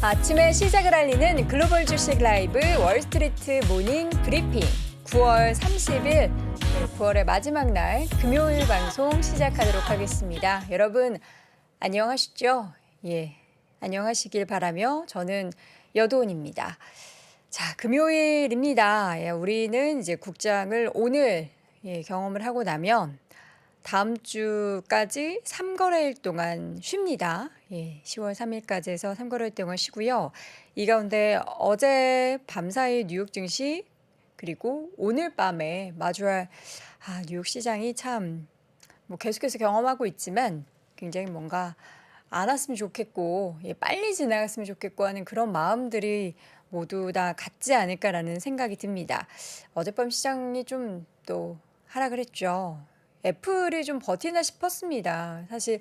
아침에 시작을 알리는 글로벌 주식 라이브 월스트리트 모닝 브리핑 9월 30일 9월의 마지막 날 금요일 방송 시작하도록 하겠습니다. 여러분 안녕하시죠? 예, 안녕하시길 바라며 저는 여도은입니다. 자, 금요일입니다. 예, 우리는 이제 국장을 오늘 경험을 하고 나면 다음 주까지 3거래일 동안 쉽니다. 예, 10월 3일까지 해서 3거래일 동안 쉬고요. 이 가운데 어제 밤사이 뉴욕 증시 그리고 오늘 밤에 마주할 뉴욕 시장이 참 계속해서 경험하고 있지만 굉장히 뭔가 안 왔으면 좋겠고 빨리 지나갔으면 좋겠고 하는 그런 마음들이 모두 다 같지 않을까라는 생각이 듭니다. 어젯밤 시장이 좀 또 하락을 했죠. 애플이 좀 버티나 싶었습니다. 사실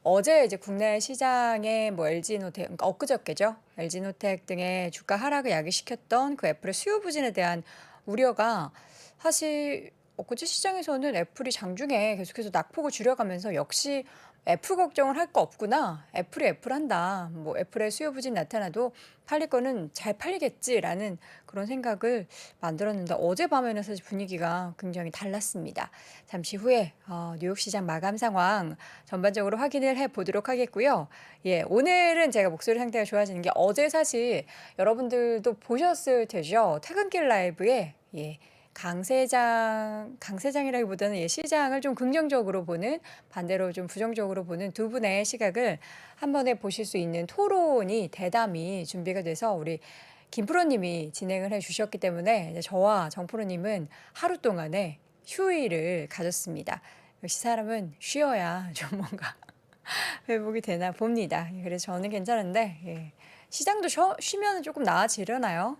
어제 이제 국내 시장에 LG노텍, 그러니까 엊그저께죠. LG노텍 등의 주가 하락을 야기시켰던 그 애플의 수요 부진에 대한 우려가 사실 엊그제 시장에서는 애플이 장중에 계속해서 낙폭을 줄여가면서 역시 애플 걱정을 할 거 없구나. 애플이 애플한다. 애플의 수요 부진 나타나도 팔릴 거는 잘 팔리겠지라는 그런 생각을 만들었는데 어젯밤에는 사실 분위기가 굉장히 달랐습니다. 잠시 후에 뉴욕 시장 마감 상황 전반적으로 확인을 해보도록 하겠고요. 예, 오늘은 제가 목소리 상태가 좋아지는 게 어제 사실 여러분들도 보셨을 테죠. 퇴근길 라이브에 강세장이라기보다는 시장을 좀 긍정적으로 보는 반대로 좀 부정적으로 보는 두 분의 시각을 한 번에 보실 수 있는 토론이 대담이 준비가 돼서 우리 김프로님이 진행을 해주셨기 때문에 이제 저와 정프로님은 하루 동안의 휴일을 가졌습니다. 역시 사람은 쉬어야 좀 뭔가 회복이 되나 봅니다. 그래서 저는 괜찮은데 시장도 쉬면 조금 나아지려나요?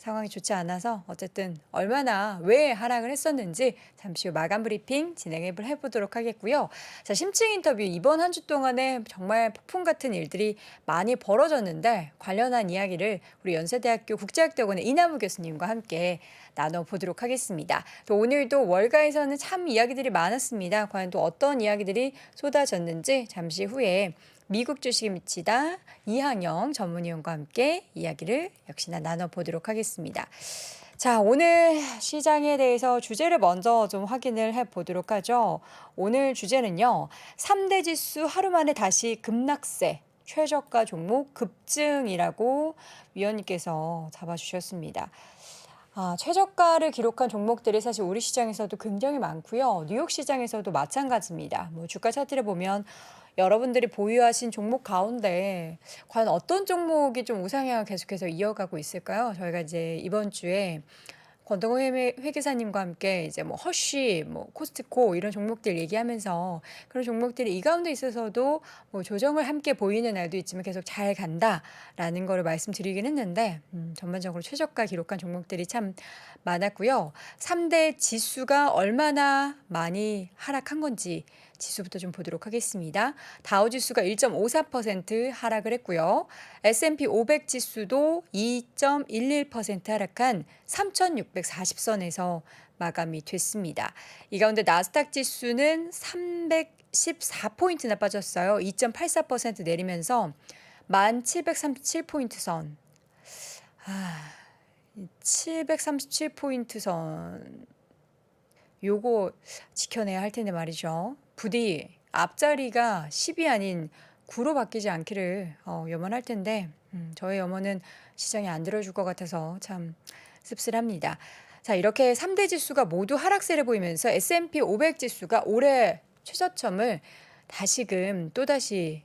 상황이 좋지 않아서 어쨌든 얼마나 왜 하락을 했었는지 잠시 후 마감 브리핑 진행해 보도록 하겠고요. 자, 심층 인터뷰 이번 한 주 동안에 정말 폭풍 같은 일들이 많이 벌어졌는데 관련한 이야기를 우리 연세대학교 국제학대학원의 이남우 교수님과 함께 나눠보도록 하겠습니다. 또 오늘도 월가에서는 참 이야기들이 많았습니다. 과연 또 어떤 이야기들이 쏟아졌는지 잠시 후에 미국 주식에 미치다 이항영 전문위원과 함께 이야기를 역시나 나눠보도록 하겠습니다. 자, 오늘 시장에 대해서 주제를 먼저 좀 확인을 해보도록 하죠. 오늘 주제는요. 3대 지수 하루 만에 다시 급락세, 최저가 종목 급증이라고 위원님께서 잡아주셨습니다. 최저가를 기록한 종목들이 사실 우리 시장에서도 굉장히 많고요. 뉴욕 시장에서도 마찬가지입니다. 주가 차트를 보면 여러분들이 보유하신 종목 가운데 과연 어떤 종목이 좀 우상향을 계속해서 이어가고 있을까요? 저희가 이제 이번 주에 권동호 회계사님과 함께 이제 허쉬, 코스트코 이런 종목들 얘기하면서 그런 종목들이 이 가운데 있어서도 조정을 함께 보이는 날도 있지만 계속 잘 간다라는 거를 말씀드리긴 했는데 전반적으로 최저가 기록한 종목들이 참 많았고요. 3대 지수가 얼마나 많이 하락한 건지 지수부터 좀 보도록 하겠습니다. 다우지수가 1.54% 하락을 했고요. S&P 500 지수도 2.11% 하락한 3,640선에서 마감이 됐습니다. 이 가운데 나스닥 지수는 314포인트나 빠졌어요. 2.84% 내리면서 1,737포인트 선. 737포인트 선. 요거 지켜내야 할 텐데 말이죠. 부디 앞자리가 10이 아닌 9로 바뀌지 않기를 염원할 텐데 저의 염원은 시장이 안 들어줄 것 같아서 참 씁쓸합니다. 자, 이렇게 3대 지수가 모두 하락세를 보이면서 S&P 500 지수가 올해 최저점을 다시금 또다시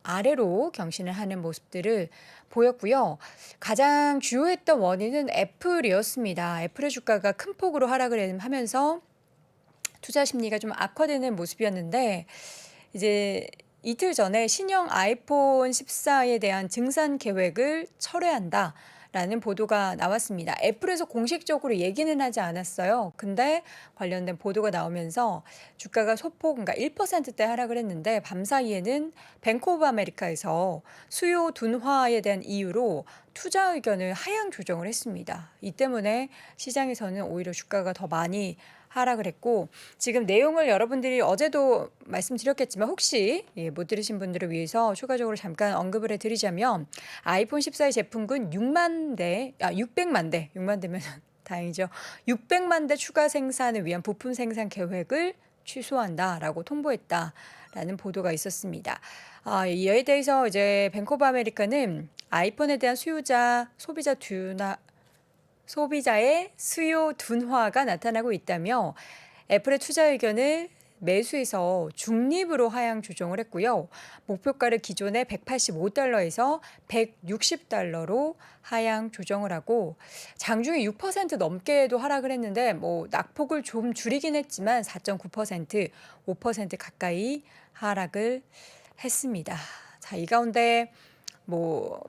아래로 경신을 하는 모습들을 보였고요. 가장 주요했던 원인은 애플이었습니다. 애플의 주가가 큰 폭으로 하락을 하면서 투자 심리가 좀 악화되는 모습이었는데 이제 이틀 전에 신형 아이폰 14에 대한 증산 계획을 철회한다라는 보도가 나왔습니다. 애플에서 공식적으로 얘기는 하지 않았어요. 근데 관련된 보도가 나오면서 주가가 소폭 그러니까 1%대 하락을 했는데 밤사이에는 뱅크 오브 아메리카에서 수요 둔화에 대한 이유로 투자 의견을 하향 조정을 했습니다. 이 때문에 시장에서는 오히려 주가가 더 많이 하락을 했고 지금 내용을 여러분들이 어제도 말씀드렸겠지만 혹시 못 들으신 분들을 위해서 추가적으로 잠깐 언급을 해드리자면 아이폰 14의 제품군 600만 대, 6만 대면 다행이죠. 600만 대 추가 생산을 위한 부품 생산 계획을 취소한다라고 통보했다라는 보도가 있었습니다. 이에 대해서 이제 뱅크 오브 아메리카는 아이폰에 대한 소비자의 수요 둔화가 나타나고 있다며 애플의 투자 의견을 매수해서 중립으로 하향 조정을 했고요. 목표가를 기존의 $185에서 $160로 하향 조정을 하고 장중에 6% 넘게도 하락을 했는데 낙폭을 좀 줄이긴 했지만 4.9%, 5% 가까이 하락을 했습니다. 자, 이 가운데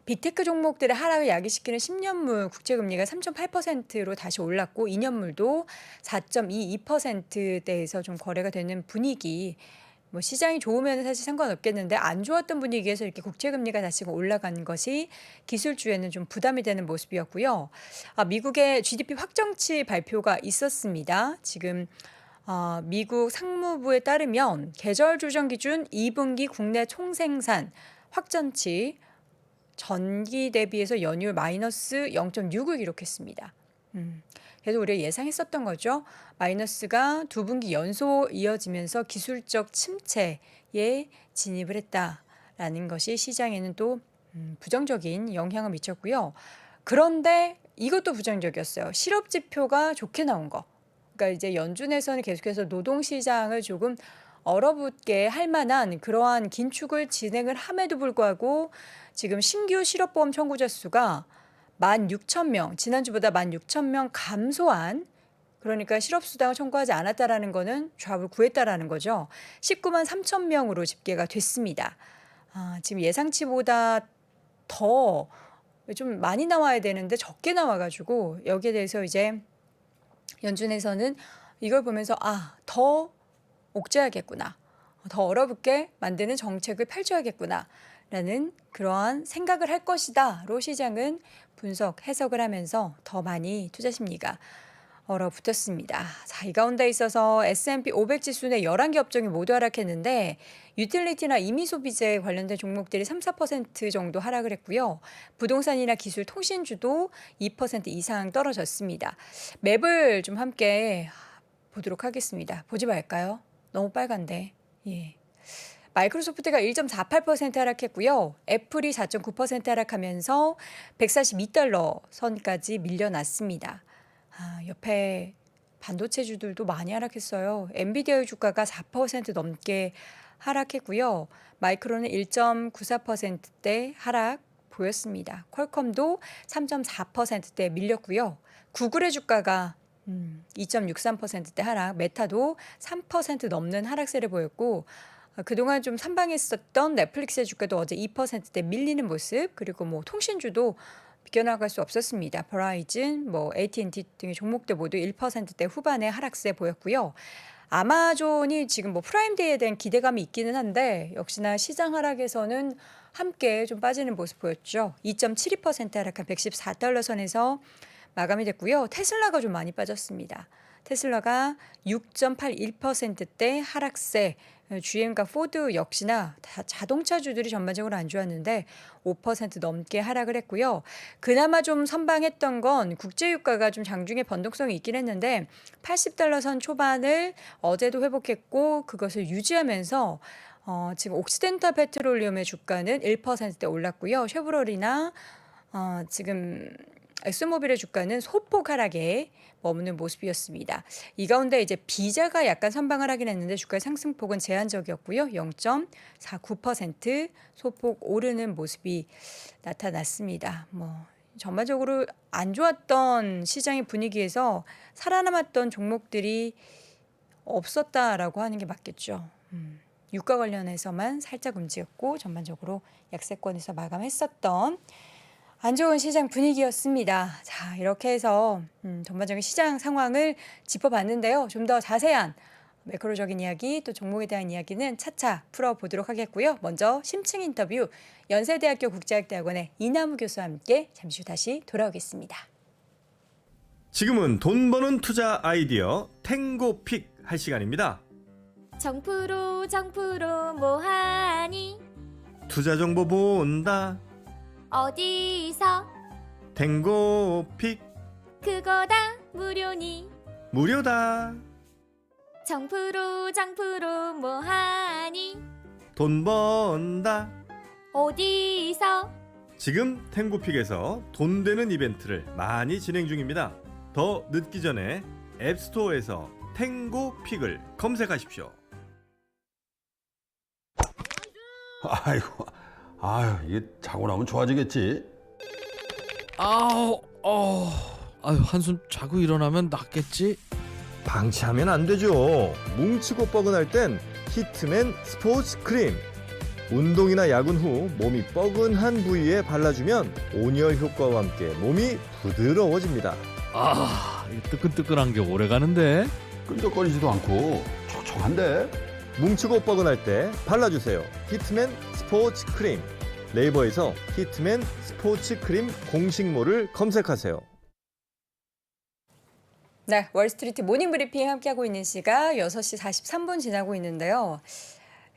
빅테크 종목들의 하락을 야기시키는 10년물 국채금리가 3.8%로 다시 올랐고 2년물도 4.22%대에서 좀 거래가 되는 분위기. 시장이 좋으면 사실 상관없겠는데 안 좋았던 분위기에서 이렇게 국채금리가 다시 올라간 것이 기술주에는 좀 부담이 되는 모습이었고요. 미국의 GDP 확정치 발표가 있었습니다. 지금 미국 상무부에 따르면 계절 조정 기준 2분기 국내 총생산 확정치 전기 대비해서 연이율 마이너스 0.6을 기록했습니다. 그래서 우리가 예상했었던 거죠. 마이너스가 두 분기 연속 이어지면서 기술적 침체에 진입을 했다라는 것이 시장에는 또 부정적인 영향을 미쳤고요. 그런데 이것도 부정적이었어요. 실업 지표가 좋게 나온 거. 그러니까 이제 연준에서는 계속해서 노동시장을 조금 얼어붙게 할 만한 그러한 긴축을 진행을 함에도 불구하고 지금 신규 실업보험 청구자 수가 16,000명, 지난주보다 16,000명 감소한, 그러니까 실업수당을 청구하지 않았다라는 거는 잡을 구했다라는 거죠. 19만 3천 명으로 집계가 됐습니다. 지금 예상치보다 더 좀 많이 나와야 되는데 적게 나와가지고 여기에 대해서 이제 연준에서는 이걸 보면서 더 옥죄야겠구나, 더 얼어붙게 만드는 정책을 펼쳐야겠구나 라는 그러한 생각을 할 것이다로 시장은 분석, 해석을 하면서 더 많이 투자 심리가 얼어붙었습니다. 자, 이 가운데 있어서 S&P 500 지수의 11개 업종이 모두 하락했는데 유틸리티나 임의소비재 관련된 종목들이 3, 4% 정도 하락을 했고요. 부동산이나 기술, 통신주도 2% 이상 떨어졌습니다. 맵을 좀 함께 보도록 하겠습니다. 보지 말까요? 너무 빨간데. 예. 마이크로소프트가 1.48% 하락했고요. 애플이 4.9% 하락하면서 $142 선까지 밀려났습니다. 옆에 반도체주들도 많이 하락했어요. 엔비디아의 주가가 4% 넘게 하락했고요. 마이크로는 1.94%대 하락 보였습니다. 퀄컴도 3.4%대 밀렸고요. 구글의 주가가 2.63%대 하락, 메타도 3% 넘는 하락세를 보였고 그동안 좀 산방했었던 넷플릭스의 주가도 어제 2%대 밀리는 모습, 그리고 통신주도 비껴나갈 수 없었습니다. 버라이즌, AT&T 등의 종목들 모두 1%대 후반의 하락세 보였고요. 아마존이 지금 프라임데이에 대한 기대감이 있기는 한데 역시나 시장 하락에서는 함께 좀 빠지는 모습 보였죠. 2.72% 하락한 $114 선에서 마감이 됐고요. 테슬라가 좀 많이 빠졌습니다. 테슬라가 6.81%대 하락세, GM과 포드 역시나 다 자동차주들이 전반적으로 안 좋았는데 5% 넘게 하락을 했고요. 그나마 좀 선방했던 건 국제유가가 좀 장중에 변동성이 있긴 했는데 $80 선 초반을 어제도 회복했고 그것을 유지하면서 지금 옥시덴탈 페트롤리움의 주가는 1%대 올랐고요. 쉐브롤이나 지금 엑소모빌의 주가는 소폭 하락에 머무는 모습이었습니다. 이 가운데 이제 비자가 약간 선방을 하긴 했는데 주가의 상승폭은 제한적이었고요. 0.49% 소폭 오르는 모습이 나타났습니다. 전반적으로 안 좋았던 시장의 분위기에서 살아남았던 종목들이 없었다라고 하는 게 맞겠죠. 유가 관련해서만 살짝 움직였고 전반적으로 약세권에서 마감했었던 안 좋은 시장 분위기였습니다. 자, 이렇게 해서 전반적인 시장 상황을 짚어봤는데요. 좀 더 자세한 매크로적인 이야기 또 종목에 대한 이야기는 차차 풀어보도록 하겠고요. 먼저 심층 인터뷰 연세대학교 국제학대학원의 이남우 교수와 함께 잠시 후 다시 돌아오겠습니다. 지금은 돈 버는 투자 아이디어 탱고픽 할 시간입니다. 정프로 뭐하니 투자 정보 본다. 어디서 탱고픽 그거다 무료니 무료다. 정프로 뭐하니 돈 번다. 어디서 지금 탱고픽에서 돈 되는 이벤트를 많이 진행 중입니다. 더 늦기 전에 앱스토어에서 탱고픽을 검색하십시오. 아이고, 아유, 이게 자고 나면 좋아지겠지. 아유, 한숨 자고 일어나면 낫겠지? 방치하면 안 되죠. 뭉치고 뻐근할 땐 히트맨 스포츠 크림. 운동이나 야근 후 몸이 뻐근한 부위에 발라주면 온열 효과와 함께 몸이 부드러워집니다. 이 뜨끈뜨끈한 게 오래 가는데? 끈적거리지도 않고 촉촉한데. 뭉치고 뻐근할 때 발라주세요. 히트맨 스포츠 크림. 네이버에서 히트맨 스포츠 크림 공식몰을 검색하세요. 네, 월스트리트 모닝 브리핑 함께하고 있는 시각 6시 43분 지나고 있는데요.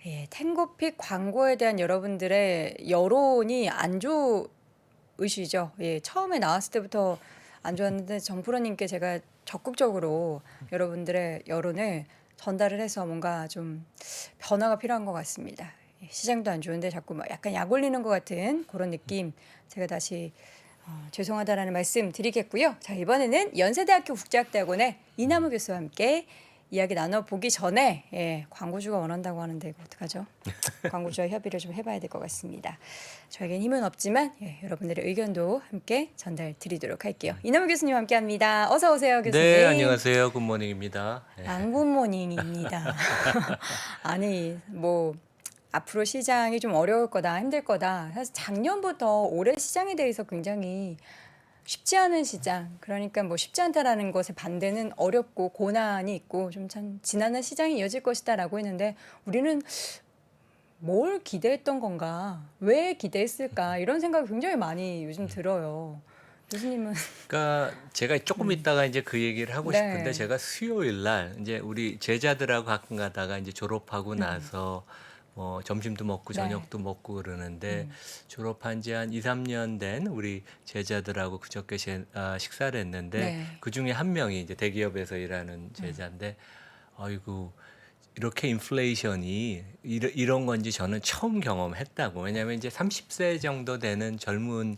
예, 탱고픽 광고에 대한 여러분들의 여론이 안 좋으시죠? 예, 처음에 나왔을 때부터 안 좋았는데 정프로님께 제가 적극적으로 여러분들의 여론을 전달을 해서 뭔가 좀 변화가 필요한 것 같습니다. 예, 시장도 안 좋은데 자꾸 막 약간 약 올리는 것 같은 그런 느낌 제가 다시 죄송하다라는 말씀 드리겠고요. 자, 이번에는 연세대학교 국제학대학원의 이남우 교수와 함께 이야기 나눠보기 전에 광고주가 원한다고 하는데 이거 어떡하죠? 광고주와 협의를 좀 해봐야 될 것 같습니다. 저에겐 힘은 없지만 여러분들의 의견도 함께 전달 드리도록 할게요. 이남우 교수님 함께합니다. 어서 오세요, 교수님. 네, 안녕하세요. 굿모닝입니다. 네. 굿모닝입니다. 아니 뭐 앞으로 시장이 좀 어려울 거다, 힘들 거다. 사실 작년부터 올해 시장에 대해서 굉장히 쉽지 않은 시장, 그러니까 뭐 쉽지 않다라는 것의 반대는 어렵고 고난이 있고 좀 참 지난한 시장이 이어질 것이다라고 했는데 우리는 뭘 기대했던 건가, 왜 기대했을까 이런 생각이 굉장히 많이 요즘 들어요. 교수님은 그러니까 제가 조금 있다가 이제 그 얘기를 하고 네. 싶은데 제가 수요일 날 이제 우리 제자들하고 가끔 가다가 이제 졸업하고 나서 뭐 점심도 먹고 네. 저녁도 먹고 그러는데 졸업한 지 한 2, 3년 된 우리 제자들하고 그저께 식사를 했는데 네. 그 중에 한 명이 이제 대기업에서 일하는 제자인데 아이고 이렇게 인플레이션이 이런 건지 저는 처음 경험했다고. 왜냐하면 이제 30세 정도 되는 젊은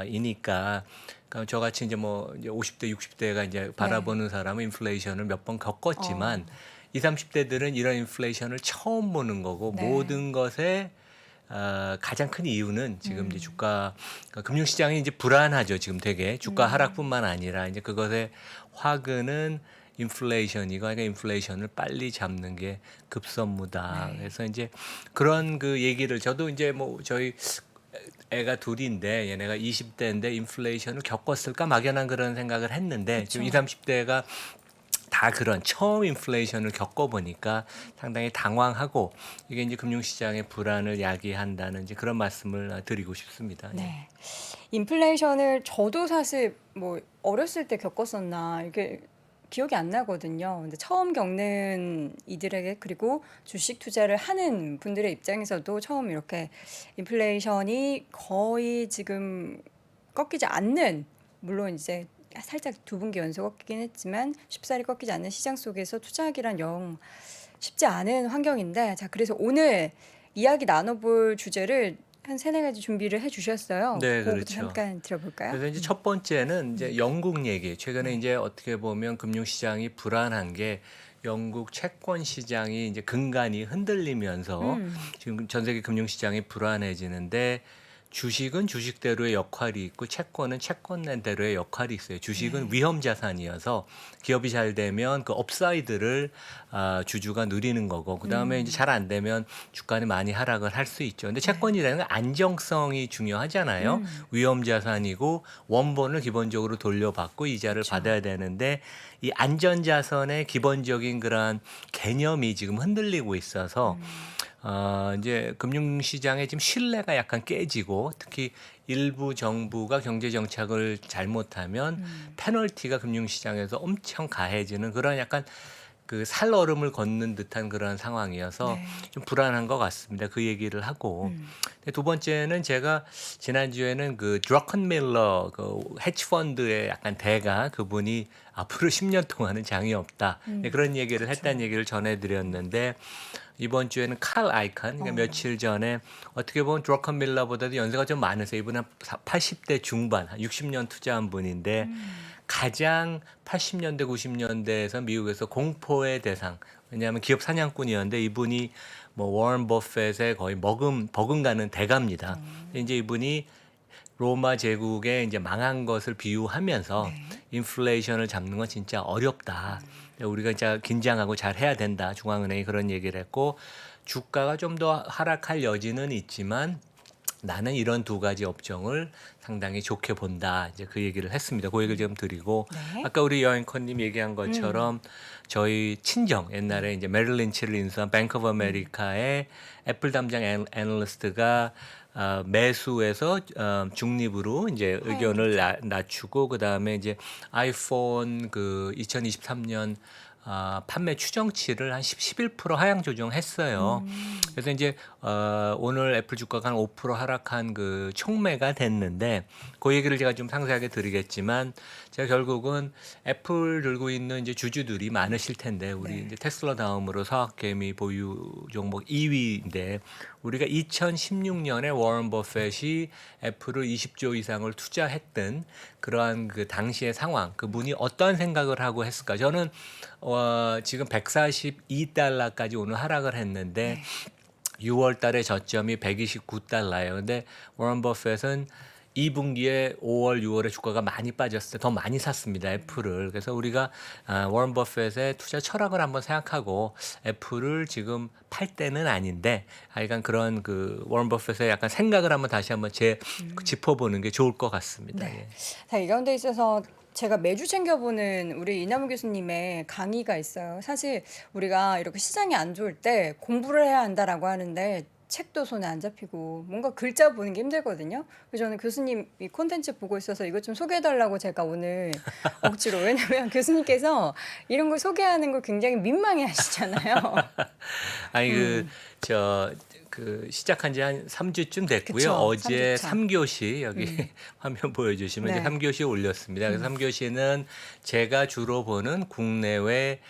이니까 그러니까 저같이 이제 뭐 이제 50대, 60대가 이제 바라보는 사람은 인플레이션을 몇 번 겪었지만 20, 30대들은 이런 인플레이션을 처음 보는 거고 네. 모든 것에 가장 큰 이유는 지금 이제 주가 그러니까 금융시장이 이제 불안하죠. 지금 되게 주가 하락뿐만 아니라 이제 그것의 화근은 인플레이션이고 그러니까 인플레이션을 빨리 잡는 게 급선무다. 네. 그래서 이제 그런 그 얘기를 저도 이제 뭐 저희 애가 둘인데 얘네가 20대인데 인플레이션을 겪었을까 막연한 그런 생각을 했는데 지금 20, 30대가 다 그런 처음 인플레이션을 겪어보니까 상당히 당황하고 이게 이제 금융시장의 불안을 야기한다는 이제 그런 말씀을 드리고 싶습니다. 네. 인플레이션을 저도 사실 뭐 어렸을 때 겪었었나 이게 기억이 안 나거든요. 근데 처음 겪는 이들에게 그리고 주식 투자를 하는 분들의 입장에서도 처음 이렇게 인플레이션이 거의 지금 꺾이지 않는 물론 이제 살짝 두 분기 연속 꺾이긴 했지만 쉽사리 꺾이지 않는 시장 속에서 투자하기란 영 쉽지 않은 환경인데 자 그래서 오늘 이야기 나눠볼 주제를 한 세네 가지 준비를 해주셨어요. 네, 그거부터 그렇죠. 잠깐 들어볼까요? 그래서 이제 첫 번째는 이제 영국 얘기. 최근에 이제 어떻게 보면 금융시장이 불안한 게 영국 채권 시장이 이제 근간이 흔들리면서 지금 전 세계 금융시장이 불안해지는데 주식은 주식대로의 역할이 있고 채권은 채권대로의 역할이 있어요. 주식은 위험 자산이어서 기업이 잘 되면 그 업사이드를 주주가 누리는 거고 그다음에 이제 잘 안 되면 주가는 많이 하락을 할 수 있죠. 근데 채권이라는 건 안정성이 중요하잖아요. 위험 자산이고 원본을 기본적으로 돌려받고 이자를 받아야 되는데 이 안전 자산의 기본적인 그러한 개념이 지금 흔들리고 있어서 이제 금융시장의 지금 신뢰가 약간 깨지고 특히 일부 정부가 경제 정책을 잘못하면 페널티가 금융시장에서 엄청 가해지는 그런 약간 그 살얼음을 걷는 듯한 그런 상황이어서 네. 좀 불안한 것 같습니다. 그 얘기를 하고 근데 두 번째는 제가 지난주에는 그 드러큰 밀러 그 헤지펀드의 약간 대가 그분이 앞으로 10년 동안은 장이 없다 네, 그런 얘기를 했다는 얘기를 전해드렸는데 이번 주에는 칼 아이컨 그러니까 며칠 전에 어떻게 보면 드러큰 밀러보다도 연세가 좀 많으세요. 이분은 80대 중반, 한 60년 투자한 분인데 가장 80년대, 90년대에서 미국에서 공포의 대상. 왜냐하면 기업 사냥꾼이었는데 이분이 뭐 워런 버핏의 거의 버금가는 대가입니다. 이제 이분이 로마 제국의 이제 망한 것을 비유하면서 인플레이션을 잡는 건 진짜 어렵다. 우리가 진짜 긴장하고 잘 해야 된다. 중앙은행이 그런 얘기를 했고 주가가 좀 더 하락할 여지는 있지만 나는 이런 두 가지 업종을 상당히 좋게 본다. 이제 그 얘기를 했습니다. 그 얘기를 좀 드리고 네. 아까 우리 여행커님 얘기한 것처럼 저희 친정 옛날에 이제 메릴 린치를 인수한 뱅크 오브 아메리카의 애플 담당 애널리스트가 매수해서 중립으로 이제 의견을 낮추고 그 다음에 이제 아이폰 그 2023년 판매 추정치를 한 11% 하향 조정했어요. 그래서 이제 오늘 애플 주가가 한 5% 하락한 그 촉매가 됐는데 그 얘기를 제가 좀 상세하게 드리겠지만 제가 결국은 애플 들고 있는 이제 주주들이 많으실 텐데 우리 이제 테슬라 다음으로 사학개미 보유 종목 2위인데 우리가 2016년에 워런 버핏이 애플을 20조 이상을 투자했던 그러한 그 당시의 상황, 그분이 어떤 생각을 하고 했을까? 저는 지금 142달러까지 오늘 하락을 했는데 6월 달에 저점이 129달러예요. 근데 워런 버핏은 2분기에 5월, 6월에 주가가 많이 빠졌을 때 더 많이 샀습니다. 애플을. 그래서 우리가 워런 버핏의 투자 철학을 한번 생각하고 애플을 지금 팔 때는 아닌데 하여간 그런 그 워런 버핏의 약간 생각을 한번 다시 한번 짚어보는 게 좋을 것 같습니다. 네. 예. 자, 이 가운데 있어서 제가 매주 챙겨보는 우리 이남우 교수님의 강의가 있어요. 사실 우리가 이렇게 시장이 안 좋을 때 공부를 해야 한다라고 하는데 책도 손에 안 잡히고 뭔가 글자 보는 게 힘들거든요. 그래서 저는 교수님 이 콘텐츠 보고 있어서 이것 좀 소개해달라고 제가 오늘 억지로 왜냐면 교수님께서 이런 걸 소개하는 걸 굉장히 민망해 하시잖아요. 아니 그 시작한 지 한 3주쯤 됐고요. 그쵸, 어제 3주차. 3교시 여기 화면 보여주시면 네. 이제 3교시 올렸습니다. 그래서 3교시는 제가 주로 보는 국내외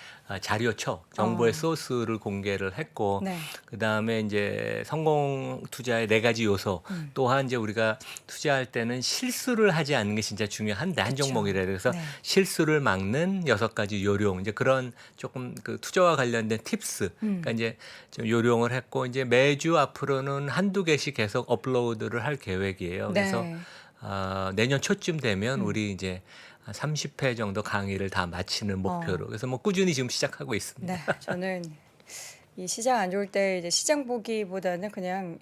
자료처 정보의 소스를 공개를 했고 네. 그다음에 이제 성공 투자의 4가지 요소 또한 이제 우리가 투자할 때는 실수를 하지 않는 게 진짜 중요한데 한 그쵸. 종목이라 그래서 네. 실수를 막는 6가지 요령 이제 그런 조금 그 투자와 관련된 팁스 그러니까 이제 좀 요령을 했고 이제 매주 앞으로는 한두 개씩 계속 업로드를 할 계획이에요. 그래서 네. 내년 초쯤 되면 우리 이제 한 30회 정도 강의를 다 마치는 목표로 그래서 뭐 꾸준히 지금 시작하고 있습니다. 네, 저는 이 시장 안 좋을 때 이제 시장 보기보다는 그냥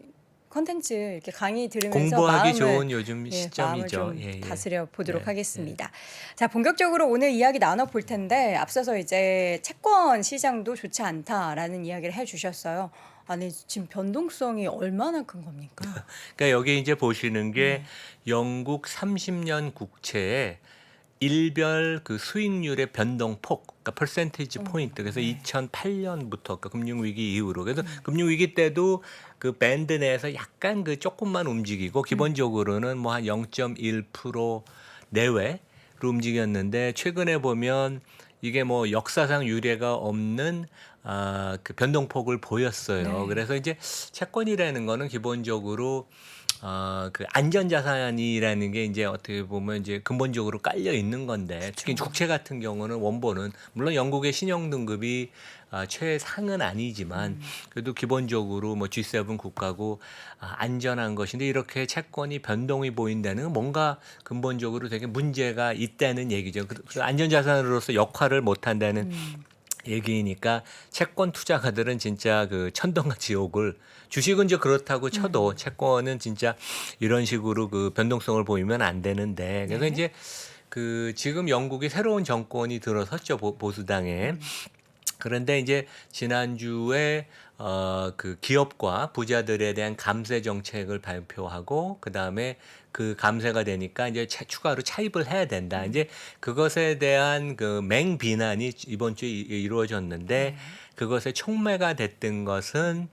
컨텐츠 이렇게 강의 들으면서 공부하기 마음을 좋은 요즘 마음을 시점이죠. 좀 예, 예. 다스려 보도록 네, 하겠습니다. 자, 본격적으로 오늘 이야기 나눠 볼 텐데 앞서서 이제 채권 시장도 좋지 않다라는 이야기를 해주셨어요. 아니 지금 변동성이 얼마나 큰 겁니까? 그러니까 여기 이제 보시는 게 영국 30년 국채의 일별 그 수익률의 변동폭, 그러니까 퍼센테이지 포인트. 그래서 2008년부터 그러니까 금융위기 이후로. 그래서 금융위기 때도 그 밴드 내에서 약간 그 조금만 움직이고 기본적으로는 뭐 한 0.1% 내외로 움직였는데 최근에 보면 이게 뭐 역사상 유례가 없는 그 변동폭을 보였어요. 네. 그래서 이제 채권이라는 거는 기본적으로 그 안전자산이라는 게 이제 어떻게 보면 이제 근본적으로 깔려 있는 건데 특히 국채 같은 경우는 원본은 물론 영국의 신용 등급이 최상은 아니지만 그래도 기본적으로 뭐 G7 국가고 안전한 것인데 이렇게 채권이 변동이 보인다는 건 뭔가 근본적으로 되게 문제가 있다는 얘기죠. 그 안전자산으로서 역할을 못 한다는 얘기니까 채권 투자가들은 진짜 그 천당과 지옥을 주식은 이제 그렇다고 쳐도 채권은 진짜 이런 식으로 그 변동성을 보이면 안 되는데 그래서 이제 그 지금 영국이 새로운 정권이 들어섰죠 보수당에 그런데 이제 지난주에 그 기업과 부자들에 대한 감세 정책을 발표하고 그다음에 그 감세가 되니까 이제 추가로 차입을 해야 된다. 이제 그것에 대한 그 맹비난이 이번 주에 이루어졌는데 그것에 촉매가 됐던 것은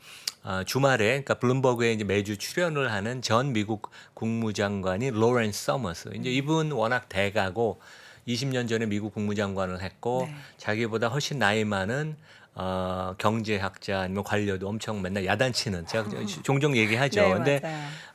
주말에 그러니까 블룸버그에 이제 매주 출연을 하는 전 미국 국무장관이 로렌스 서머스. 이제 이분 워낙 대가고 20년 전에 미국 국무장관을 했고 네. 자기보다 훨씬 나이 많은 경제학자 아니면 관료도 엄청 맨날 야단치는 제가 종종 얘기하죠. 네, 근데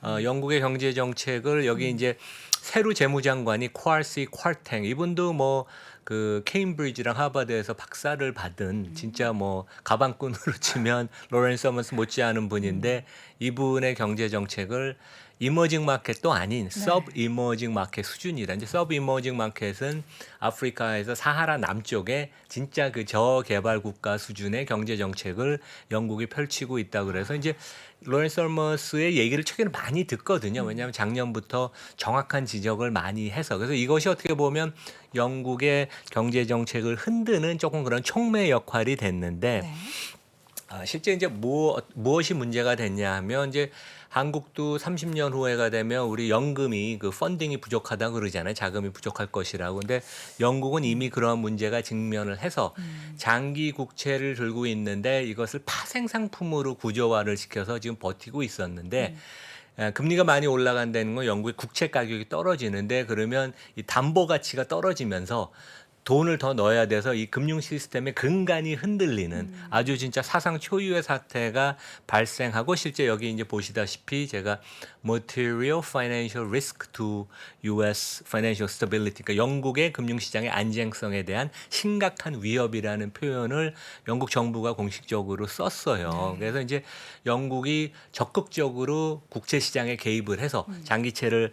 맞아요. 영국의 경제 정책을 여기 이제 새로 재무장관이 쿼시 쿼탱 이분도 뭐 그 케임브리지랑 하버드에서 박사를 받은 진짜 뭐 가방끈으로 치면 로렌스 서머스 못지않은 분인데 이분의 경제 정책을 이머징 마켓도 아닌 서브 이머징 마켓 수준이다. 이제 서브 이머징 마켓은 아프리카에서 사하라 남쪽에 진짜 그 저개발 국가 수준의 경제 정책을 영국이 펼치고 있다 그래서 이제 로렌스 서머스의 얘기를 최근에 많이 듣거든요. 왜냐하면 작년부터 정확한 지적을 많이 해서 그래서 이것이 어떻게 보면 영국의 경제 정책을 흔드는 조금 그런 촉매 역할이 됐는데 네. 실제 이제 무엇이 문제가 됐냐 하면 이제 한국도 30년 후에가 되면 우리 연금이 그 펀딩이 부족하다 그러잖아요. 자금이 부족할 것이라고. 근데 영국은 이미 그런 문제가 직면을 해서 장기 국채를 들고 있는데 이것을 파생 상품으로 구조화를 시켜서 지금 버티고 있었는데 금리가 많이 올라간다는 건 영국의 국채 가격이 떨어지는데 그러면 이 담보 가치가 떨어지면서 돈을 더 넣어야 돼서 이 금융 시스템의 근간이 흔들리는 아주 진짜 사상 초유의 사태가 발생하고 실제 여기 이제 보시다시피 제가 Material Financial Risk to U.S. Financial Stability 그러니까 영국의 금융시장의 안정성에 대한 심각한 위협이라는 표현을 영국 정부가 공식적으로 썼어요. 그래서 이제 영국이 적극적으로 국채 시장에 개입을 해서 장기채를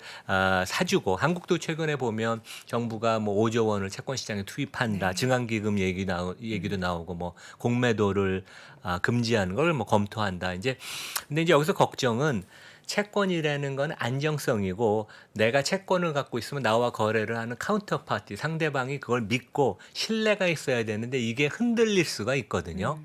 사주고 한국도 최근에 보면 정부가 뭐 5조 원을 채권 시장에 투입한다. 증강기금 얘기도 나오고 뭐 공매도를 금지하는 걸 뭐 검토한다. 이제 근데 이제 여기서 걱정은 채권이라는 건 안정성이고 내가 채권을 갖고 있으면 나와 거래를 하는 카운터파티 상대방이 그걸 믿고 신뢰가 있어야 되는데 이게 흔들릴 수가 있거든요.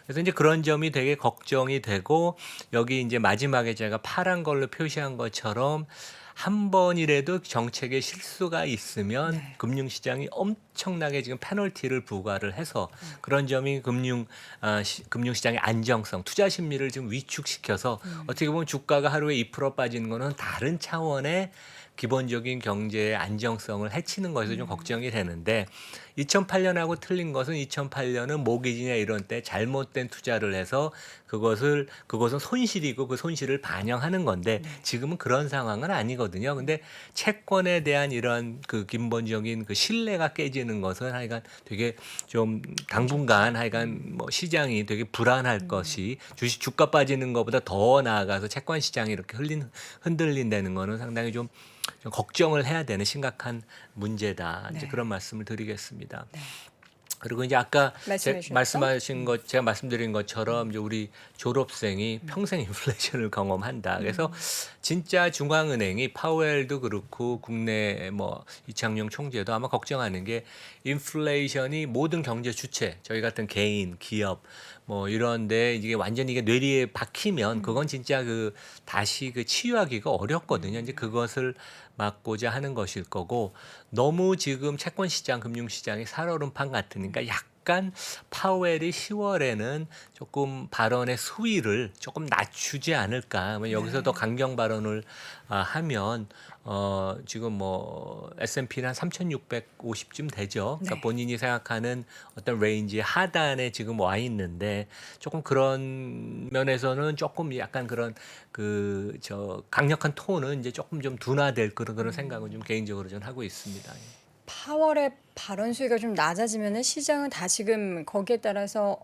그래서 이제 그런 점이 되게 걱정이 되고 여기 이제 마지막에 제가 파란 걸로 표시한 것처럼 한 번이라도 정책에 실수가 있으면 금융시장이 엄청나게 지금 페널티를 부과를 해서 그런 점이 금융시장의 안정성, 투자 심리를 지금 위축시켜서 어떻게 보면 주가가 하루에 2% 빠지는 거는 다른 차원의 기본적인 경제의 안정성을 해치는 것에서 좀 걱정이 되는데 2008년하고 틀린 것은 2008년은 모기지나 이런 때 잘못된 투자를 해서 그것은 손실이고 그 손실을 반영하는 건데 지금은 그런 상황은 아니거든요. 근데 채권에 대한 이런 그 기본적인 그 신뢰가 깨지는 것은 하여간 되게 좀 당분간 하여간 뭐 시장이 되게 불안할 것이 주가 빠지는 것보다 더 나아가서 채권 시장이 이렇게 흔들린다는 거는 상당히 좀 걱정을 해야 되는 심각한 문제다. 이제 그런 말씀을 드리겠습니다. 그리고 이제 아까 제가 말씀드린 것처럼 이제 우리 졸업생이 평생 인플레이션을 경험한다. 그래서 진짜 중앙은행이 파웰도 그렇고 국내 뭐 이창용 총재도 아마 걱정하는 게 인플레이션이 모든 경제 주체, 저희 같은 개인, 기업 뭐 이런데 이게 완전히 이게 뇌리에 박히면 그건 진짜 그 다시 그 치유하기가 어렵거든요. 이제 그것을 막고자 하는 것일 거고 너무 지금 채권 시장, 금융 시장이 살얼음판 같으니까 약간 파웰이 10월에는 조금 발언의 수위를 조금 낮추지 않을까. 여기서 더 강경 발언을 하면 지금 뭐 S&P는 한 3,650쯤 되죠. 그러니까 본인이 생각하는 어떤 레인지 하단에 지금 와 있는데 조금 그런 면에서는 조금 약간 그런 그 강력한 톤은 이제 조금 좀 둔화될 그런 생각은 좀 개인적으로 좀 하고 있습니다. 파월의 발언 수위가 좀 낮아지면은 시장은 다 지금 거기에 따라서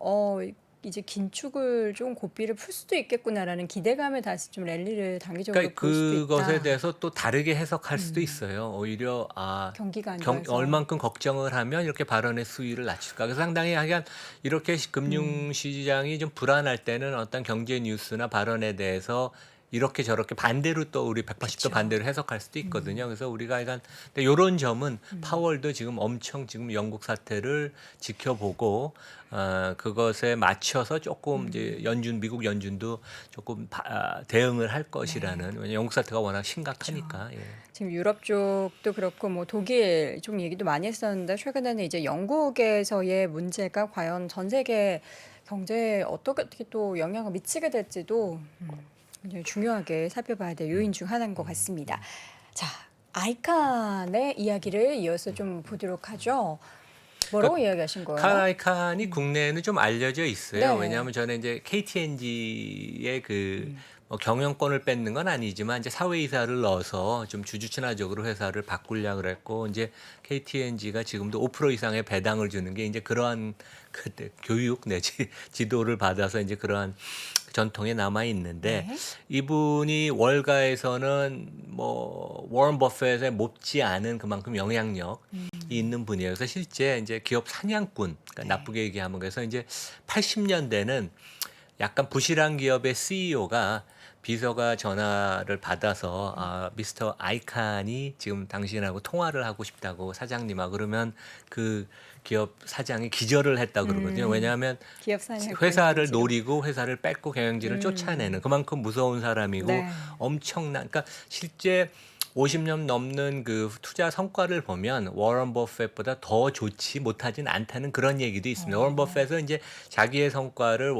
이제 긴축을 좀 고삐를 풀 수도 있겠구나라는 기대감에 다시 좀 랠리를 단기적으로 그러니까 볼 수도 있다. 그것에 대해서 또 다르게 해석할 수도 있어요. 오히려 경기가 안 좋아서. 얼만큼 걱정을 하면 이렇게 발언의 수위를 낮출까. 그래서 상당히 하여간 이렇게 금융시장이 좀 불안할 때는 어떤 경제 뉴스나 발언에 대해서 이렇게 저렇게 반대로 또 우리 180도 그쵸. 반대로 해석할 수도 있거든요. 그래서 우리가 약간 근데 이런 점은 파월도 지금 엄청 지금 영국 사태를 지켜보고 그것에 맞춰서 조금 이제 미국 연준도 조금 대응을 할 것이라는 왜냐면 영국 사태가 워낙 심각하니까. 예. 지금 유럽 쪽도 그렇고 뭐 독일 쪽 얘기도 많이 했었는데 최근에는 이제 영국에서의 문제가 과연 전 세계 경제에 어떻게 또 영향을 미치게 될지도 굉장히 중요하게 살펴봐야 될 요인 중 하나인 것 같습니다. 자, 아이칸의 이야기를 이어서 좀 보도록 하죠. 뭐라고 이야기하신 거예요? 칸 아이칸이 국내에는 좀 알려져 있어요. 네. 왜냐하면 저는 이제 KTNG의 뭐 경영권을 뺏는 건 아니지만 이제 사회이사를 넣어서 좀 주주친화적으로 회사를 바꾸려고 그랬고 이제 KTNG가 지금도 5% 이상의 배당을 주는 게 이제 그러한 그때 교육 내지 지도를 받아서 이제 그러한 전통에 남아 있는데 네. 이분이 월가에서는 뭐 워런 버핏에 못지 않은 그만큼 영향력이 있는 분이에요. 그래서 실제 이제 기업 사냥꾼, 그러니까 네. 나쁘게 얘기하면 그래서 이제 80년대는 약간 부실한 기업의 CEO가 비서가 전화를 받아서 미스터 아이칸이 지금 당신하고 통화를 하고 싶다고 사장님아 그러면 그 기업 사장이 기절을 했다 그러거든요. 왜냐하면 기업 사냥 회사를 노리고 회사를 뺏고 경영진을 쫓아내는 그만큼 무서운 사람이고 네. 엄청난 그러니까 실제 50년 넘는 그 투자 성과를 보면 워런 버핏보다 더 좋지 못하진 않다는 그런 얘기도 있습니다. 워런 버핏은 이제 자기의 성과를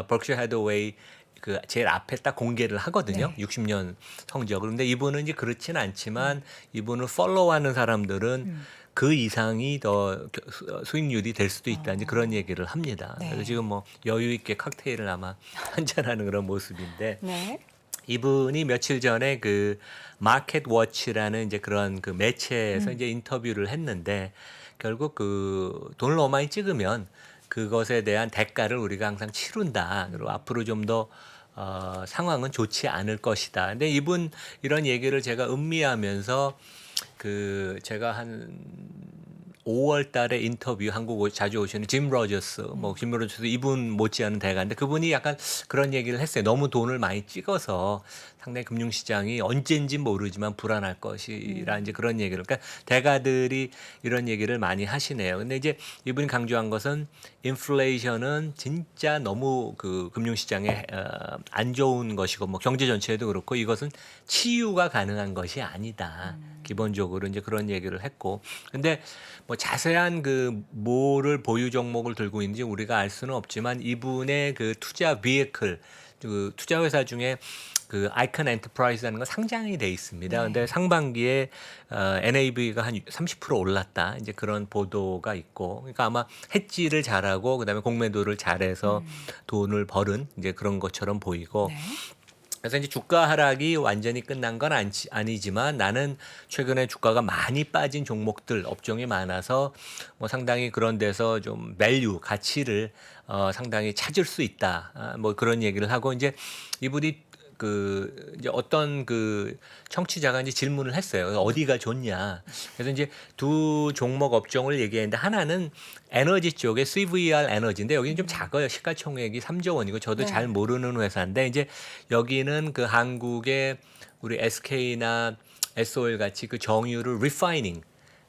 버크셔 해더웨이 그 제일 앞에 딱 공개를 하거든요. 네. 60년 성적을. 근데 이분은 이제 그렇진 않지만 이분을 팔로우하는 사람들은 그 이상이 더 수익률이 될 수도 있다. 이제 그런 얘기를 합니다. 네. 그래서 지금 뭐 여유 있게 칵테일을 아마 한잔하는 그런 모습인데 네. 이분이 며칠 전에 그 마켓 워치라는 이제 그런 그 매체에서 이제 인터뷰를 했는데 결국 그 돈을 너무 많이 찍으면 그것에 대한 대가를 우리가 항상 치룬다. 그리고 앞으로 좀 더 상황은 좋지 않을 것이다. 근데 이분 이런 얘기를 제가 음미하면서 그 제가 한 5월 달에 인터뷰 한국 자주 오시는 짐 로저스, 짐 로저스 이분 못지않은 대가인데 그분이 약간 그런 얘기를 했어요. 너무 돈을 많이 찍어서 상당히 금융시장이 언젠지 모르지만 불안할 것이라 이제 그런 얘기를. 그러니까 대가들이 이런 얘기를 많이 하시네요. 근데 이제 이분이 강조한 것은 인플레이션은 진짜 너무 그 금융시장에 안 좋은 것이고 뭐 경제 전체에도 그렇고 이것은 치유가 가능한 것이 아니다. 기본적으로 이제 그런 얘기를 했고. 근데 뭐 자세한 그 뭐를 보유 종목을 들고 있는지 우리가 알 수는 없지만 이분의 그 투자 비에클 그 투자 회사 중에 그 아이컨 엔터프라이즈라는 건 상장이 돼 있습니다. 네. 근데 상반기에 NAV가 한 30% 올랐다. 이제 그런 보도가 있고. 그러니까 아마 해지를 잘하고 그다음에 공매도를 잘해서 돈을 벌은 이제 그런 것처럼 보이고. 네. 그래서 이제 주가 하락이 완전히 끝난 건 아니지만 나는 최근에 주가가 많이 빠진 종목들 업종이 많아서 뭐 상당히 그런 데서 좀 밸류 가치를 상당히 찾을 수 있다. 뭐 그런 얘기를 하고 이제 이분이 그 이제 어떤 그 청취자가 이제 질문을 했어요. 어디가 좋냐. 그래서 이제 두 종목 업종을 얘기했는데 하나는 에너지 쪽에 CVR 에너지인데 여기는 좀 작아요. 시가총액이 3조 원이고 저도 네. 잘 모르는 회사인데 이제 여기는 그 한국의 우리 SK나 SOL 같이 그 정유를 리파이닝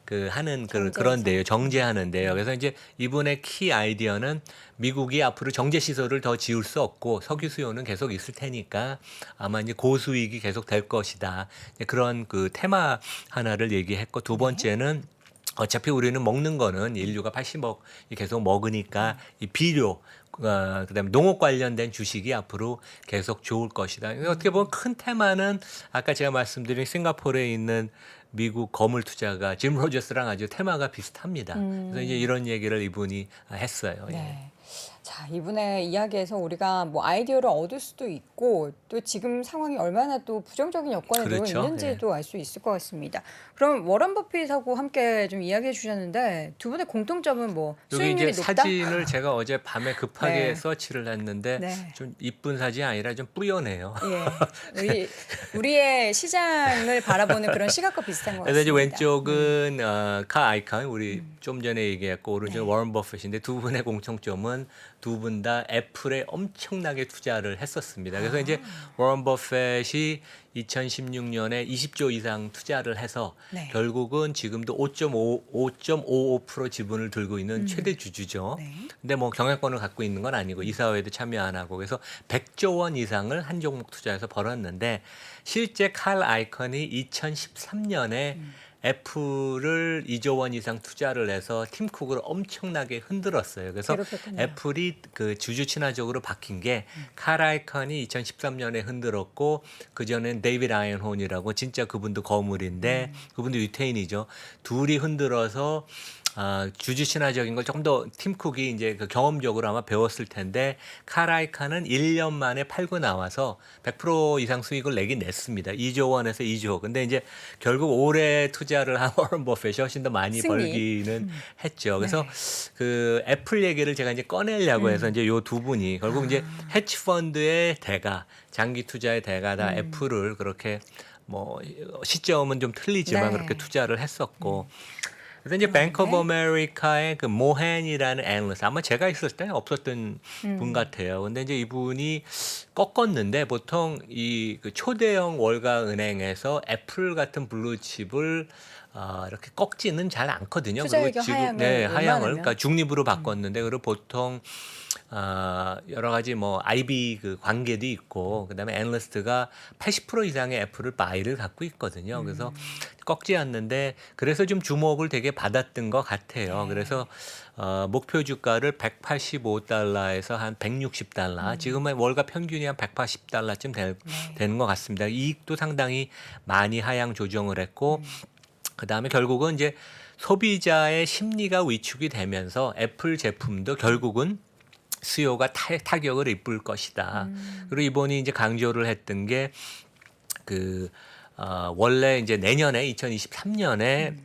그 하는 그런 데요. 정제하는데요. 그래서 이제 이분의 키 아이디어는 미국이 앞으로 정제 시설을 더 지을 수 없고 석유 수요는 계속 있을 테니까 아마 이제 고수익이 계속 될 것이다. 이제 그런 그 테마 하나를 얘기했고 두 번째는 어차피 우리는 먹는 거는 인류가 80억이 계속 먹으니까 이 비료 그다음에 농업 관련된 주식이 앞으로 계속 좋을 것이다. 어떻게 보면 큰 테마는 아까 제가 말씀드린 싱가포르에 있는 미국 거물 투자가 짐 로저스랑 아주 테마가 비슷합니다. 그래서 이제 이런 얘기를 이분이 했어요. 예. 네. 자, 이분의 이야기에서 우리가 뭐 아이디어를 얻을 수도 있고 또 지금 상황이 얼마나 또 부정적인 여건에 놓여 그렇죠. 있는지도 알 수 있을 것 같습니다. 그럼 워런 버핏하고 함께 좀 이야기해 주셨는데 두 분의 공통점은 뭐 여기 수익률이 이제 높다? 사진을 제가 어제 밤에 급하게 네. 서치를 했는데 네. 좀 이쁜 사진이 아니라 좀 뿌연해요. 예. 우리의 시장을 바라보는 그런 시각과 비슷한 것 같습니다. 그래서 이제 왼쪽은 카 아이콘 우리 좀 전에 얘기했고 오른쪽은 네. 워런 버핏인데 두 분의 공통점은 두 분 다 애플에 엄청나게 투자를 했었습니다. 그래서 이제 워런 버핏이 2016년에 20조 이상 투자를 해서 네. 결국은 지금도 5.55% 지분을 들고 있는 최대 주주죠. 네. 근데 뭐 경영권을 갖고 있는 건 아니고 이사회도 참여 안 하고 그래서 100조 원 이상을 한 종목 투자해서 벌었는데 실제 칼 아이컨이 2013년에 애플을 2조 원 이상 투자를 해서 팀 쿡을 엄청나게 흔들었어요. 그래서 괴롭혔군요. 애플이 그 주주 친화적으로 바뀐 게 칼 아이컨이 2013년에 흔들었고 그 전엔 데이비드 아이언혼이라고 진짜 그분도 거물인데 그분도 유태인이죠. 둘이 흔들어서 주주 친화적인 걸 조금 더 팀 쿡이 이제 그 경험적으로 아마 배웠을 텐데 칼 아이컨은 1년 만에 팔고 나와서 100% 이상 수익을 내긴 냈습니다. 2조 원에서 2조. 근데 이제 결국 올해 투자를 한 워런 버핏이 훨씬 더 많이 승리. 벌기는 했죠. 그래서 네. 그 애플 얘기를 제가 이제 꺼내려고 해서 이제 요 두 분이 결국 이제 헤지 펀드의 대가, 장기 투자의 대가다 애플을 그렇게 뭐 시점은 좀 틀리지만 네. 그렇게 투자를 했었고 그래서 이제 뱅크 오브 아메리카의 그 모헨이라는 애널리스트 아마 제가 있을 때 없었던 분 같아요. 근데 이제 이분이 꺾었는데 보통 이 그 초대형 월가 은행에서 애플 같은 블루칩을 이렇게 꺾지는 잘 않거든요. 투자액의 하향을 하향을 웬만하면. 그러니까 중립으로 바꿨는데 그리고 보통 여러 가지 뭐 IB 그 관계도 있고 그다음에 애널리스트가 80% 이상의 애플을 바이를 갖고 있거든요. 그래서 꺾지 않는데 그래서 좀 주목을 되게 받았던 것 같아요. 그래서 목표 주가를 185달러에서 한 160달러, 지금은 월가 평균이 한 180달러쯤 되는 것 같습니다. 이익도 상당히 많이 하향 조정을 했고 그다음에 결국은 이제 소비자의 심리가 위축이 되면서 애플 제품도 결국은 수요가 타격을 입을 것이다. 그리고 이번이 이제 강조를 했던 게 그 원래 이제 내년에 2023년에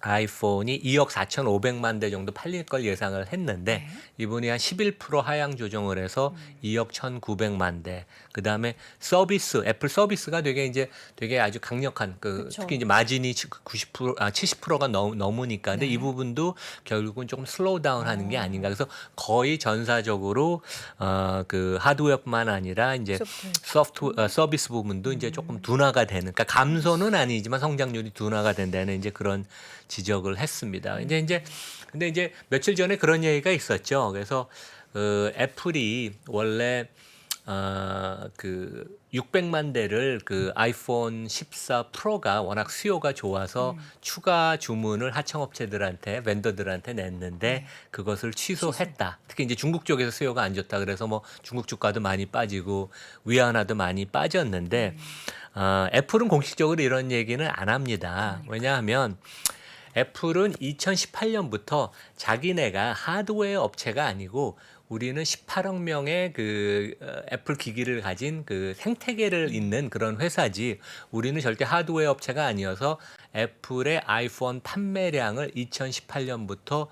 아이폰이 2억 4,500만 대 정도 팔릴 걸 예상을 했는데 이분이 한 11% 하향 조정을 해서 2억 1,900만 대. 그다음에 서비스, 애플 서비스가 되게 아주 강력한 그 그쵸. 특히 이제 마진이 70%가 넘으니까 근데 이 부분도 결국은 조금 슬로우 다운 하는 게 아닌가. 그래서 거의 전사적으로 그 하드웨어뿐만 아니라 이제 서비스 부분도 이제 조금 둔화가 되는 그러니까 감소는 아니지만 성장률이 둔화가 된다는 이제 그런 지적을 했습니다. 근데 이제 며칠 전에 그런 얘기가 있었죠. 그래서 애플이 원래 그 600만 대를 그 아이폰 14 프로가 워낙 수요가 좋아서 추가 주문을 하청업체들한테 벤더들한테 냈는데 그것을 취소했다. 특히 이제 중국 쪽에서 수요가 안 좋다. 그래서 뭐 중국 주가도 많이 빠지고 위안화도 많이 빠졌는데 애플은 공식적으로 이런 얘기는 안 합니다. 왜냐하면 애플은 2018년부터 자기네가 하드웨어 업체가 아니고 우리는 18억 명의 그 애플 기기를 가진 그 생태계를 잇는 그런 회사지 우리는 절대 하드웨어 업체가 아니어서 애플의 아이폰 판매량을 2018년부터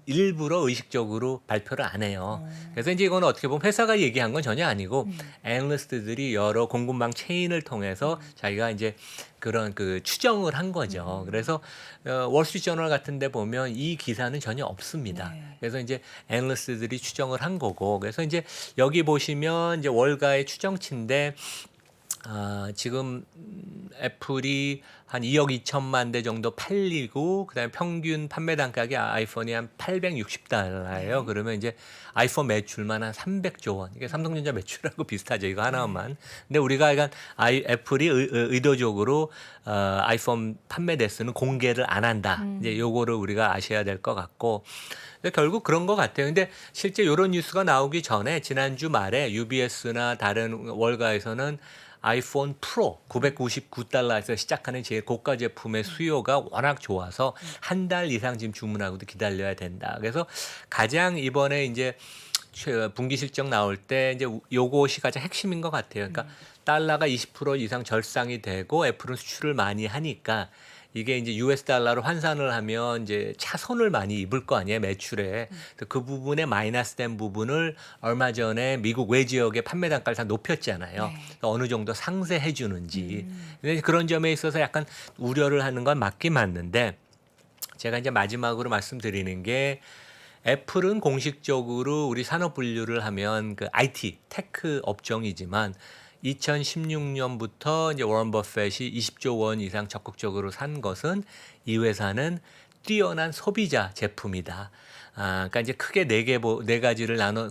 일부러 의식적으로 발표를 안 해요. 그래서 이제 이건 어떻게 보면 회사가 얘기한 건 전혀 아니고 애널리스트들이 여러 공급망 체인을 통해서 자기가 이제 그런 그 추정을 한 거죠. 그래서 월스트리트저널 같은 데 보면 이 기사는 전혀 없습니다. 그래서 이제 애널리스트들이 추정을 한 거고 그래서 이제 여기 보시면 이제 월가의 추정치인데 지금 애플이 한 2억 2천만 대 정도 팔리고 그다음에 평균 판매 단가가 아이폰이 한 860달러예요. 그러면 이제 아이폰 매출만 한 300조 원. 이게 삼성전자 매출하고 비슷하죠. 이거 하나만. 근데 우리가 약간 애플이 의도적으로 아이폰 판매 대수는 공개를 안 한다. 이제 요거를 우리가 아셔야 될 것 같고 결국 그런 것 같아요. 근데 실제 이런 뉴스가 나오기 전에 지난주 말에 UBS나 다른 월가에서는 아이폰 프로 999달러에서 시작하는 제일 고가 제품의 수요가 워낙 좋아서 한 달 이상 지금 주문하고도 기다려야 된다. 그래서 가장 이번에 이제 분기 실적 나올 때 이제 요것이 가장 핵심인 것 같아요. 그러니까 달러가 20% 이상 절상이 되고 애플은 수출을 많이 하니까 이게 이제 US 달러로 환산을 하면 이제 차손을 많이 입을 거 아니에요, 매출에. 그 부분에 마이너스 된 부분을 얼마 전에 미국 외지역의 판매 단가를 다 높였잖아요. 그러니까 어느 정도 상쇄해 주는지. 근데 그런 점에 있어서 약간 우려를 하는 건 맞긴 맞는데 제가 이제 마지막으로 말씀드리는 게 애플은 공식적으로 우리 산업 분류를 하면 그 IT, 테크 업종이지만 2016년부터 이제 워런 버핏이 20조 원 이상 적극적으로 산 것은 이 회사는 뛰어난 소비자 제품이다. 그러니까 이제 크게 네 가지를 나눠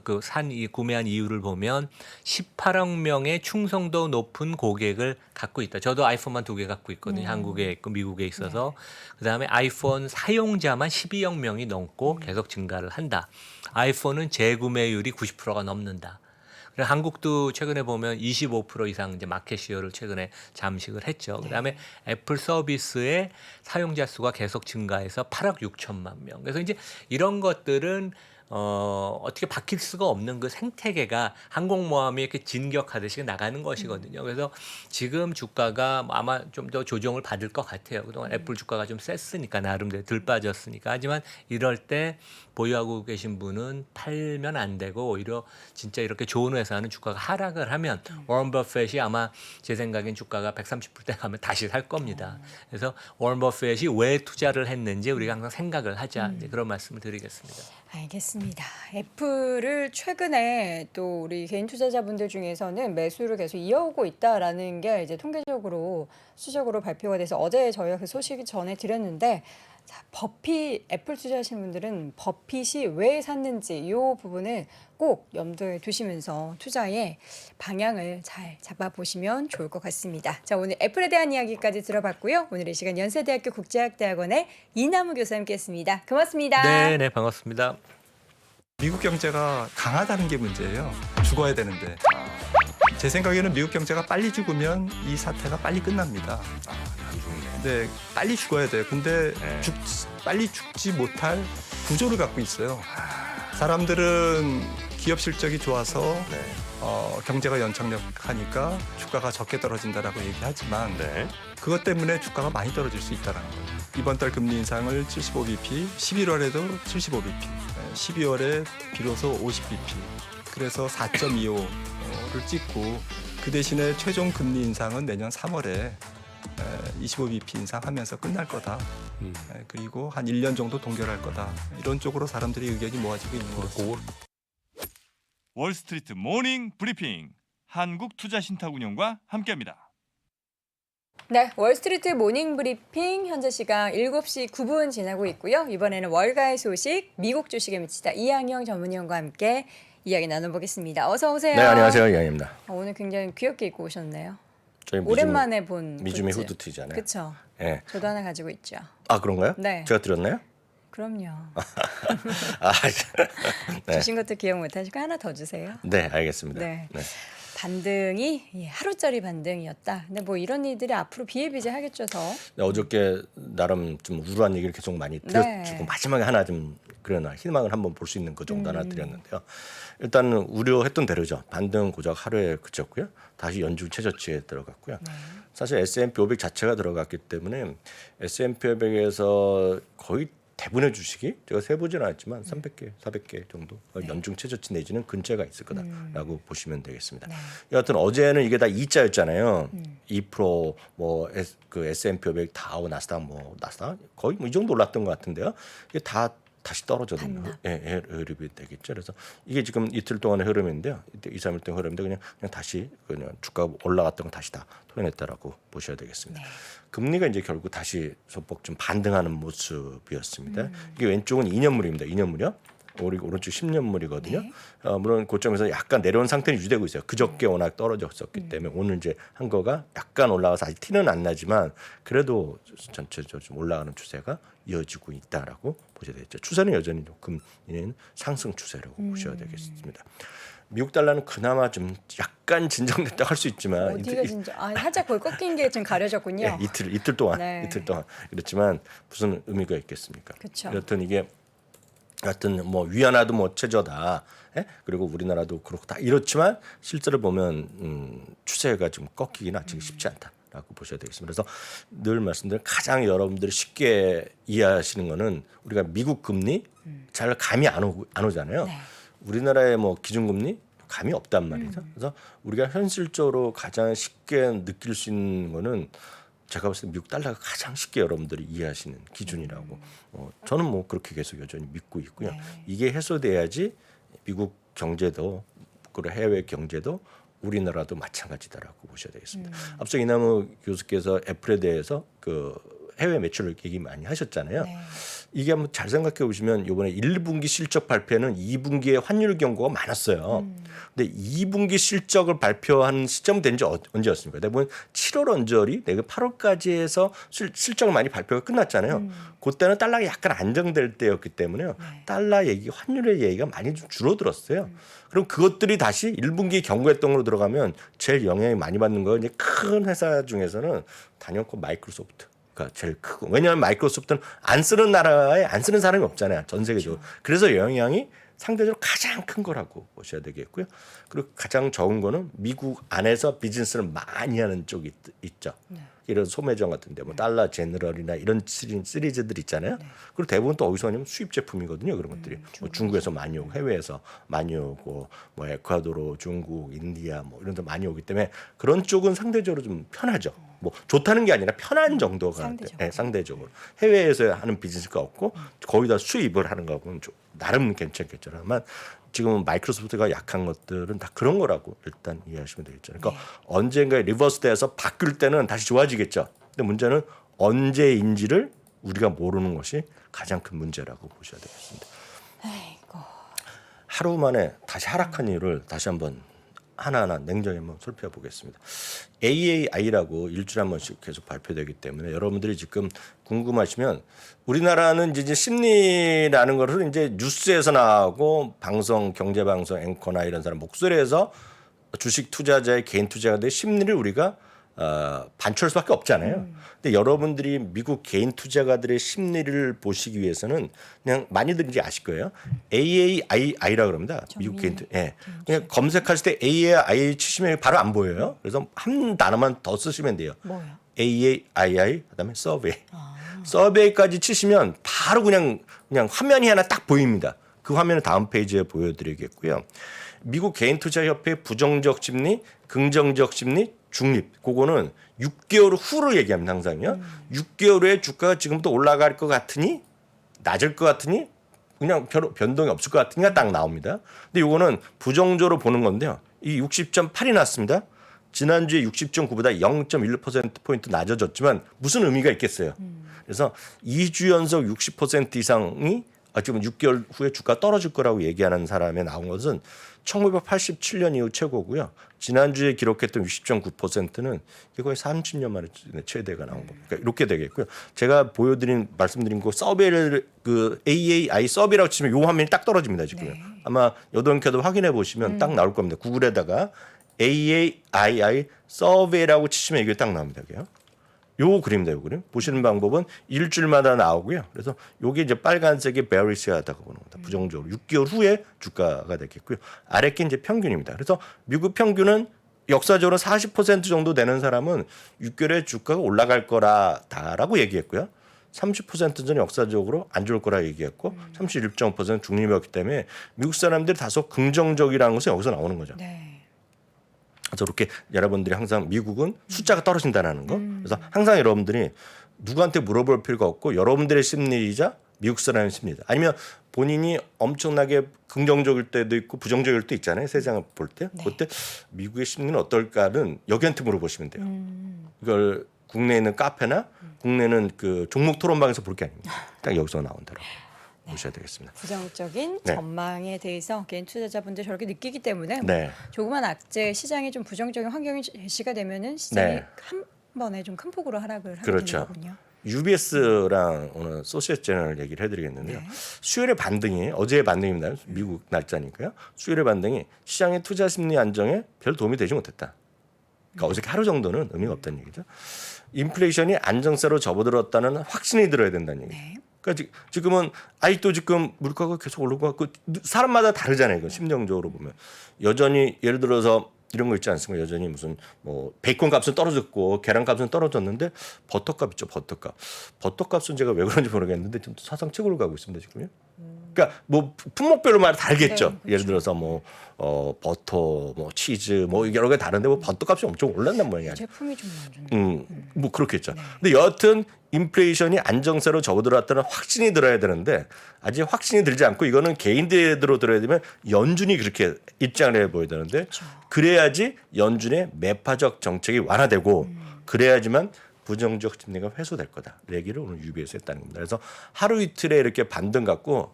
구매한 이유를 보면 18억 명의 충성도 높은 고객을 갖고 있다. 저도 아이폰만 2개 갖고 있거든요. 한국에 있고 미국에 있어서. 그다음에 아이폰 사용자만 12억 명이 넘고 계속 증가를 한다. 아이폰은 재구매율이 90%가 넘는다. 그리고 한국도 최근에 보면 25% 이상 이제 마켓 시어를 최근에 잠식을 했죠. 그다음에 애플 서비스의 사용자 수가 계속 증가해서 8억 6천만 명. 그래서 이제 이런 것들은 어떻게 바뀔 수가 없는 그 생태계가 항공모함이 이렇게 진격하듯이 나가는 것이거든요. 그래서 지금 주가가 아마 좀 더 조정을 받을 것 같아요. 그동안 애플 주가가 좀 셌으니까 나름대로 덜 빠졌으니까. 하지만 이럴 때 보유하고 계신 분은 팔면 안 되고 오히려 진짜 이렇게 좋은 회사는 주가가 하락을 하면 워런 버핏이 아마 제 생각엔 주가가 130불대 가면 다시 살 겁니다. 그래서 워런 버핏이 왜 투자를 했는지 우리가 항상 생각을 하자. 이제 그런 말씀을 드리겠습니다. 알겠습니다. 애플을 최근에 또 우리 개인 투자자분들 중에서는 매수를 계속 이어오고 있다라는 게 이제 통계적으로 수적으로 발표가 돼서 어제 저희가 그 소식 전해드렸는데 자, 버핏 애플 투자하시는 분들은 버핏이 왜 샀는지 이 부분을 꼭 염두에 두시면서 투자의 방향을 잘 잡아보시면 좋을 것 같습니다. 자, 오늘 애플에 대한 이야기까지 들어봤고요. 오늘 이 시간 연세대학교 국제학대학원의 이남우 교수와 함께했습니다. 고맙습니다. 네, 반갑습니다. 미국 경제가 강하다는 게 문제예요. 죽어야 되는데. 제 생각에는 미국 경제가 빨리 죽으면 이 사태가 빨리 끝납니다. 네, 빨리 죽어야 돼요. 근데 빨리 죽지 못할 구조를 갖고 있어요. 사람들은 기업 실적이 좋아서 경제가 연착륙하니까 주가가 적게 떨어진다라고 얘기하지만 그것 때문에 주가가 많이 떨어질 수 있다는 거예요. 이번 달 금리 인상을 75bp, 11월에도 75bp, 12월에 비로소 50bp, 그래서 4.25를 찍고 그 대신에 최종 금리 인상은 내년 3월에 25bp 인상하면서 끝날 거다. 그리고 한 1년 정도 동결할 거다. 이런 쪽으로 사람들이 의견이 모아지고 있는 것 같습니다. 월스트리트 모닝 브리핑 한국투자신탁운용과 함께합니다. 네, 월스트리트 모닝 브리핑 현재 시각 7시 9분 지나고 있고요. 이번에는 월가의 소식, 미국 주식에 미치다 이항영 전문위원과 함께 이야기 나눠보겠습니다. 어서 오세요. 네, 안녕하세요. 이양입니다. 오늘 굉장히 귀엽게 입고 오셨네요. 저희 오랜만에 본 미주미 굿즈. 후드티잖아요. 그렇죠. 네. 저도 하나 가지고 있죠. 아, 그런가요? 네. 제가 드렸나요? 그럼요. 네. 주신 것도 기억 못하시고 하나 더 주세요. 네, 알겠습니다. 네. 반등이 하루짜리 반등이었다. 근데 뭐 이런 일들이 앞으로 비일비재하겠죠, 더. 네, 어저께 나름 좀 우울한 얘기를 계속 많이 드려주고 마지막에 하나 좀 그러나 희망을 한번 볼 수 있는 그 정도 하나 드렸는데요. 일단 우려했던 대로죠. 반등 고작 하루에 그쳤고요. 다시 연중 최저치에 들어갔고요. 사실 S&P 500 자체가 들어갔기 때문에 S&P 500에서 거의 대부분의 주식이 제가 세보지는 않았지만 300개, 400개 정도 연중 최저치 내지는 근처가 있을 거다라고 보시면 되겠습니다. 여하튼 어제는 이게 다 2자였잖아요. 2% 뭐 그 S&P 500 다우 나스닥 나스닥 거의 뭐 이 정도 올랐던 것 같은데요. 이게 다 다시 떨어졌는 흐름이 되겠죠. 그래서 이게 지금 이틀 동안의 흐름인데요. 2, 3일 동안 흐름인데 그냥 다시 그냥 주가가 올라갔던 건 다시 다 토해냈다라고 보셔야 되겠습니다. 금리가 이제 결국 다시 소폭 좀 반등하는 모습이었습니다. 이게 왼쪽은 2년물입니다. 2년물이요. 오른쪽 10년물이거든요. 물론 고점에서 약간 내려온 상태는 유지되고 있어요. 그저께 워낙 떨어졌었기 때문에 오늘 이제 한 거가 약간 올라가서 아직 티는 안 나지만 그래도 전체적으로 좀 올라가는 추세가 이어지고 있다라고 보셔야 되겠죠. 추세는 여전히 금리는 상승 추세라고 보셔야 되겠습니다. 미국 달러는 그나마 좀 약간 진정됐다고 할 수 있지만 어디가 진짜 살짝 거의 꺾인 게 지금 가려졌군요. 네, 이틀 동안 그렇지만 무슨 의미가 있겠습니까? 그쵸. 여튼 이게 같은 뭐 위안화도 뭐 최저다. 그리고 우리나라도 그렇고 다 이렇지만 실제로 보면 추세가 좀 꺾이기는 아직 쉽지 않다라고 보셔야 되겠습니다. 그래서 늘 말씀드린 가장 여러분들이 쉽게 이해하시는 거는 우리가 미국 금리 잘 감이 안 오잖아요. 우리나라의 뭐 기준금리 감이 없단 말이죠. 그래서 우리가 현실적으로 가장 쉽게 느낄 수 있는 거는 제가 봤을 때 미국 달러가 가장 쉽게 여러분들이 이해하시는 기준이라고 저는 뭐 그렇게 계속 여전히 믿고 있고요. 네. 이게 해소돼야지 미국 경제도 그리고 해외 경제도 우리나라도 마찬가지다라고 보셔야 되겠습니다. 앞서 이남우 교수께서 애플에 대해서 그 해외 매출을 얘기 많이 하셨잖아요. 네. 이게 한번 잘 생각해 보시면 이번에 1분기 실적 발표는 2분기에 환율 경고가 많았어요. 근데 2분기 실적을 발표한 시점 된 지 언제였습니까? 대부분 7월 언저리 내가 8월까지 해서 실적을 많이 발표가 끝났잖아요. 그때는 달러가 약간 안정될 때였기 때문에요. 달러 얘기, 환율의 얘기가 많이 좀 줄어들었어요. 그럼 그것들이 다시 1분기 경고했던 걸로 들어가면 제일 영향이 많이 받는 거 이제 큰 회사 중에서는 단연코 마이크로소프트. 그러니까 제일 크고 왜냐하면 마이크로소프트는 안 쓰는 나라에 안 쓰는 사람이 없잖아요. 전 세계적으로. 그래서 영향이 상대적으로 가장 큰 거라고 보셔야 되겠고요. 그리고 가장 적은 거는 미국 안에서 비즈니스를 많이 하는 쪽이 있죠. 이런 소매점 같은데 뭐 달러 제너럴이나 이런 시리즈들 있잖아요. 그리고 대부분 또 어디서 오냐면 수입 제품이거든요. 그런 것들이 뭐 중국에서 많이 오고 해외에서 많이 오고 뭐 에콰도르, 중국, 인디아 뭐 이런 데 많이 오기 때문에 그런 쪽은 상대적으로 좀 편하죠. 뭐 좋다는 게 아니라 편한 정도가 상대적으로. 상대적으로 해외에서 하는 비즈니스가 없고 거기다 수입을 하는 거하고는 나름 괜찮겠죠. 다만 지금은 마이크로소프트가 약한 것들은 다 그런 거라고 일단 이해하시면 되겠죠. 그러니까 언젠가 리버스돼서 바뀔 때는 다시 좋아지겠죠. 근데 문제는 언제인지를 우리가 모르는 것이 가장 큰 문제라고 보셔야 되겠습니다. 아이고. 하루 만에 다시 하락한 이유를 다시 한번 하나하나 냉정히 한번 살펴보겠습니다. AAI라고 일주일에 한 번씩 계속 발표되기 때문에 여러분들이 지금 궁금하시면 우리나라는 이제 심리라는 것을 이제 뉴스에서 나오고 방송, 경제방송 앵커나 이런 사람 목소리에서 주식 투자자의 개인 투자자의 심리를 우리가 반출할 수밖에 없잖아요. 근데 여러분들이 미국 개인 투자가들의 심리를 보시기 위해서는 그냥 많이들 이제 아실 거예요. AAI라고 그럽니다. 미국 개인 투자. 예. 그냥 검색하실 때 AAI 치시면 바로 안 보여요. 그래서 한 단어만 더 쓰시면 돼요. 뭐요? AAII 그다음에 서베이. 서베이까지 치시면 바로 그냥 화면이 하나 딱 보입니다. 그 화면을 다음 페이지에 보여드리겠고요. 미국 개인 투자 협회 부정적 심리, 긍정적 심리, 중립. 그거는 6개월 후를 얘기합니다. 항상요. 6개월 후에 주가가 지금부터 올라갈 것 같으니 낮을 것 같으니 그냥 변동이 없을 것 같으니까 딱 나옵니다. 근데 이거는 부정적으로 보는 건데요. 이 60.8이 났습니다. 지난주에 60.9보다 0.1%포인트 낮아졌지만 무슨 의미가 있겠어요. 그래서 2주 연속 60% 이상이 지금 6개월 후에 주가 떨어질 거라고 얘기하는 사람에 나온 것은 1987년 이후 최고고요. 지난주에 기록했던 60.9%는 거의 30년 만에 최대가 나온 겁니다. 그러니까 이렇게 되겠고요. 제가 말씀드린 거 서베이를 그 AAI 서베이라고 치면 요 화면이 딱 떨어집니다. 지금 아마 여동켜도 확인해 보시면 딱 나올 겁니다. 구글에다가 AAII 서베이라고 치시면 이게 딱 나옵니다. 요 그림입니다. 요 그림. 보시는 방법은 일주일마다 나오고요. 그래서 요게 이제 빨간색이 베어리시하다고 보는 겁니다. 부정적으로 6개월 후에 주가가 되겠고요. 아래 게 이제 평균입니다. 그래서 미국 평균은 역사적으로 40% 정도 되는 사람은 6개월에 주가가 올라갈 거라다라고 얘기했고요. 30%는 역사적으로 안 좋을 거라 얘기했고 31.5%는 중립이었기 때문에 미국 사람들이 다소 긍정적이라는 것은 여기서 나오는 거죠. 네. 그래서 이렇게 여러분들이 항상 미국은 숫자가 떨어진다는 거. 그래서 항상 여러분들이 누구한테 물어볼 필요가 없고 여러분들의 심리이자 미국 사람의 심리다. 아니면 본인이 엄청나게 긍정적일 때도 있고 부정적일 때 있잖아요. 세상을 볼 때. 그때 미국의 심리는 어떨까는 여기한테 물어보시면 돼요. 이걸 국내에 있는 카페나 국내에 있는 그 종목 토론방에서 볼 게 아닙니다. 딱 여기서 나온 대로. 보셔야 되겠습니다. 부정적인 네. 전망에 대해서 개인 투자자분들 저렇게 느끼기 때문에 네. 조그만 악재 시장이 좀 부정적인 환경이 제시가 되면은 시장이 네. 한 번에 좀 큰 폭으로 하락을 하게 그렇죠. 되는 거군요. UBS랑 오늘 소시에채널 얘기를 해드리겠는데요. 네. 수요일의 반등이 어제의 반등입니다. 미국 날짜니까요. 수요일의 반등이 시장의 투자 심리 안정에 별 도움이 되지 못했다. 그러니까 어저께 하루 정도는 의미가 없다는 얘기죠. 인플레이션이 안정세로 접어들었다는 확신이 들어야 된다는 얘기죠. 네. 그러니까 지금은 아직도 지금 물가가 계속 오르고 있고 사람마다 다르잖아요. 이거 심정적으로 보면 여전히 예를 들어서 이런 거 있지 않습니까? 여전히 무슨 뭐 베이컨 값은 떨어졌고 계란 값은 떨어졌는데 버터값 있죠. 버터값은 제가 왜 그런지 모르겠는데 좀 사상 최고로 가고 있습니다 지금요. 그러니까 뭐 품목별로만 다르겠죠. 네, 예를 들어서 뭐 버터, 뭐 치즈, 뭐 여러 개 다른데 뭐 버터 값이 엄청 올랐단 모양이야. 제품이 좀 나중에. 뭐 그렇겠죠. 근데 여하튼 인플레이션이 안정세로 접어들어왔다는 확신이 들어야 되는데 아직 확신이 들지 않고 이거는 개인들로 들어야 되면 연준이 그렇게 입장을 해 보여야 되는데 그래야지 연준의 매파적 정책이 완화되고 그래야지만 부정적 심리가 해소될 거다. 얘기를 오늘 유비에서 했다는 겁니다. 그래서 하루 이틀에 이렇게 반등 갖고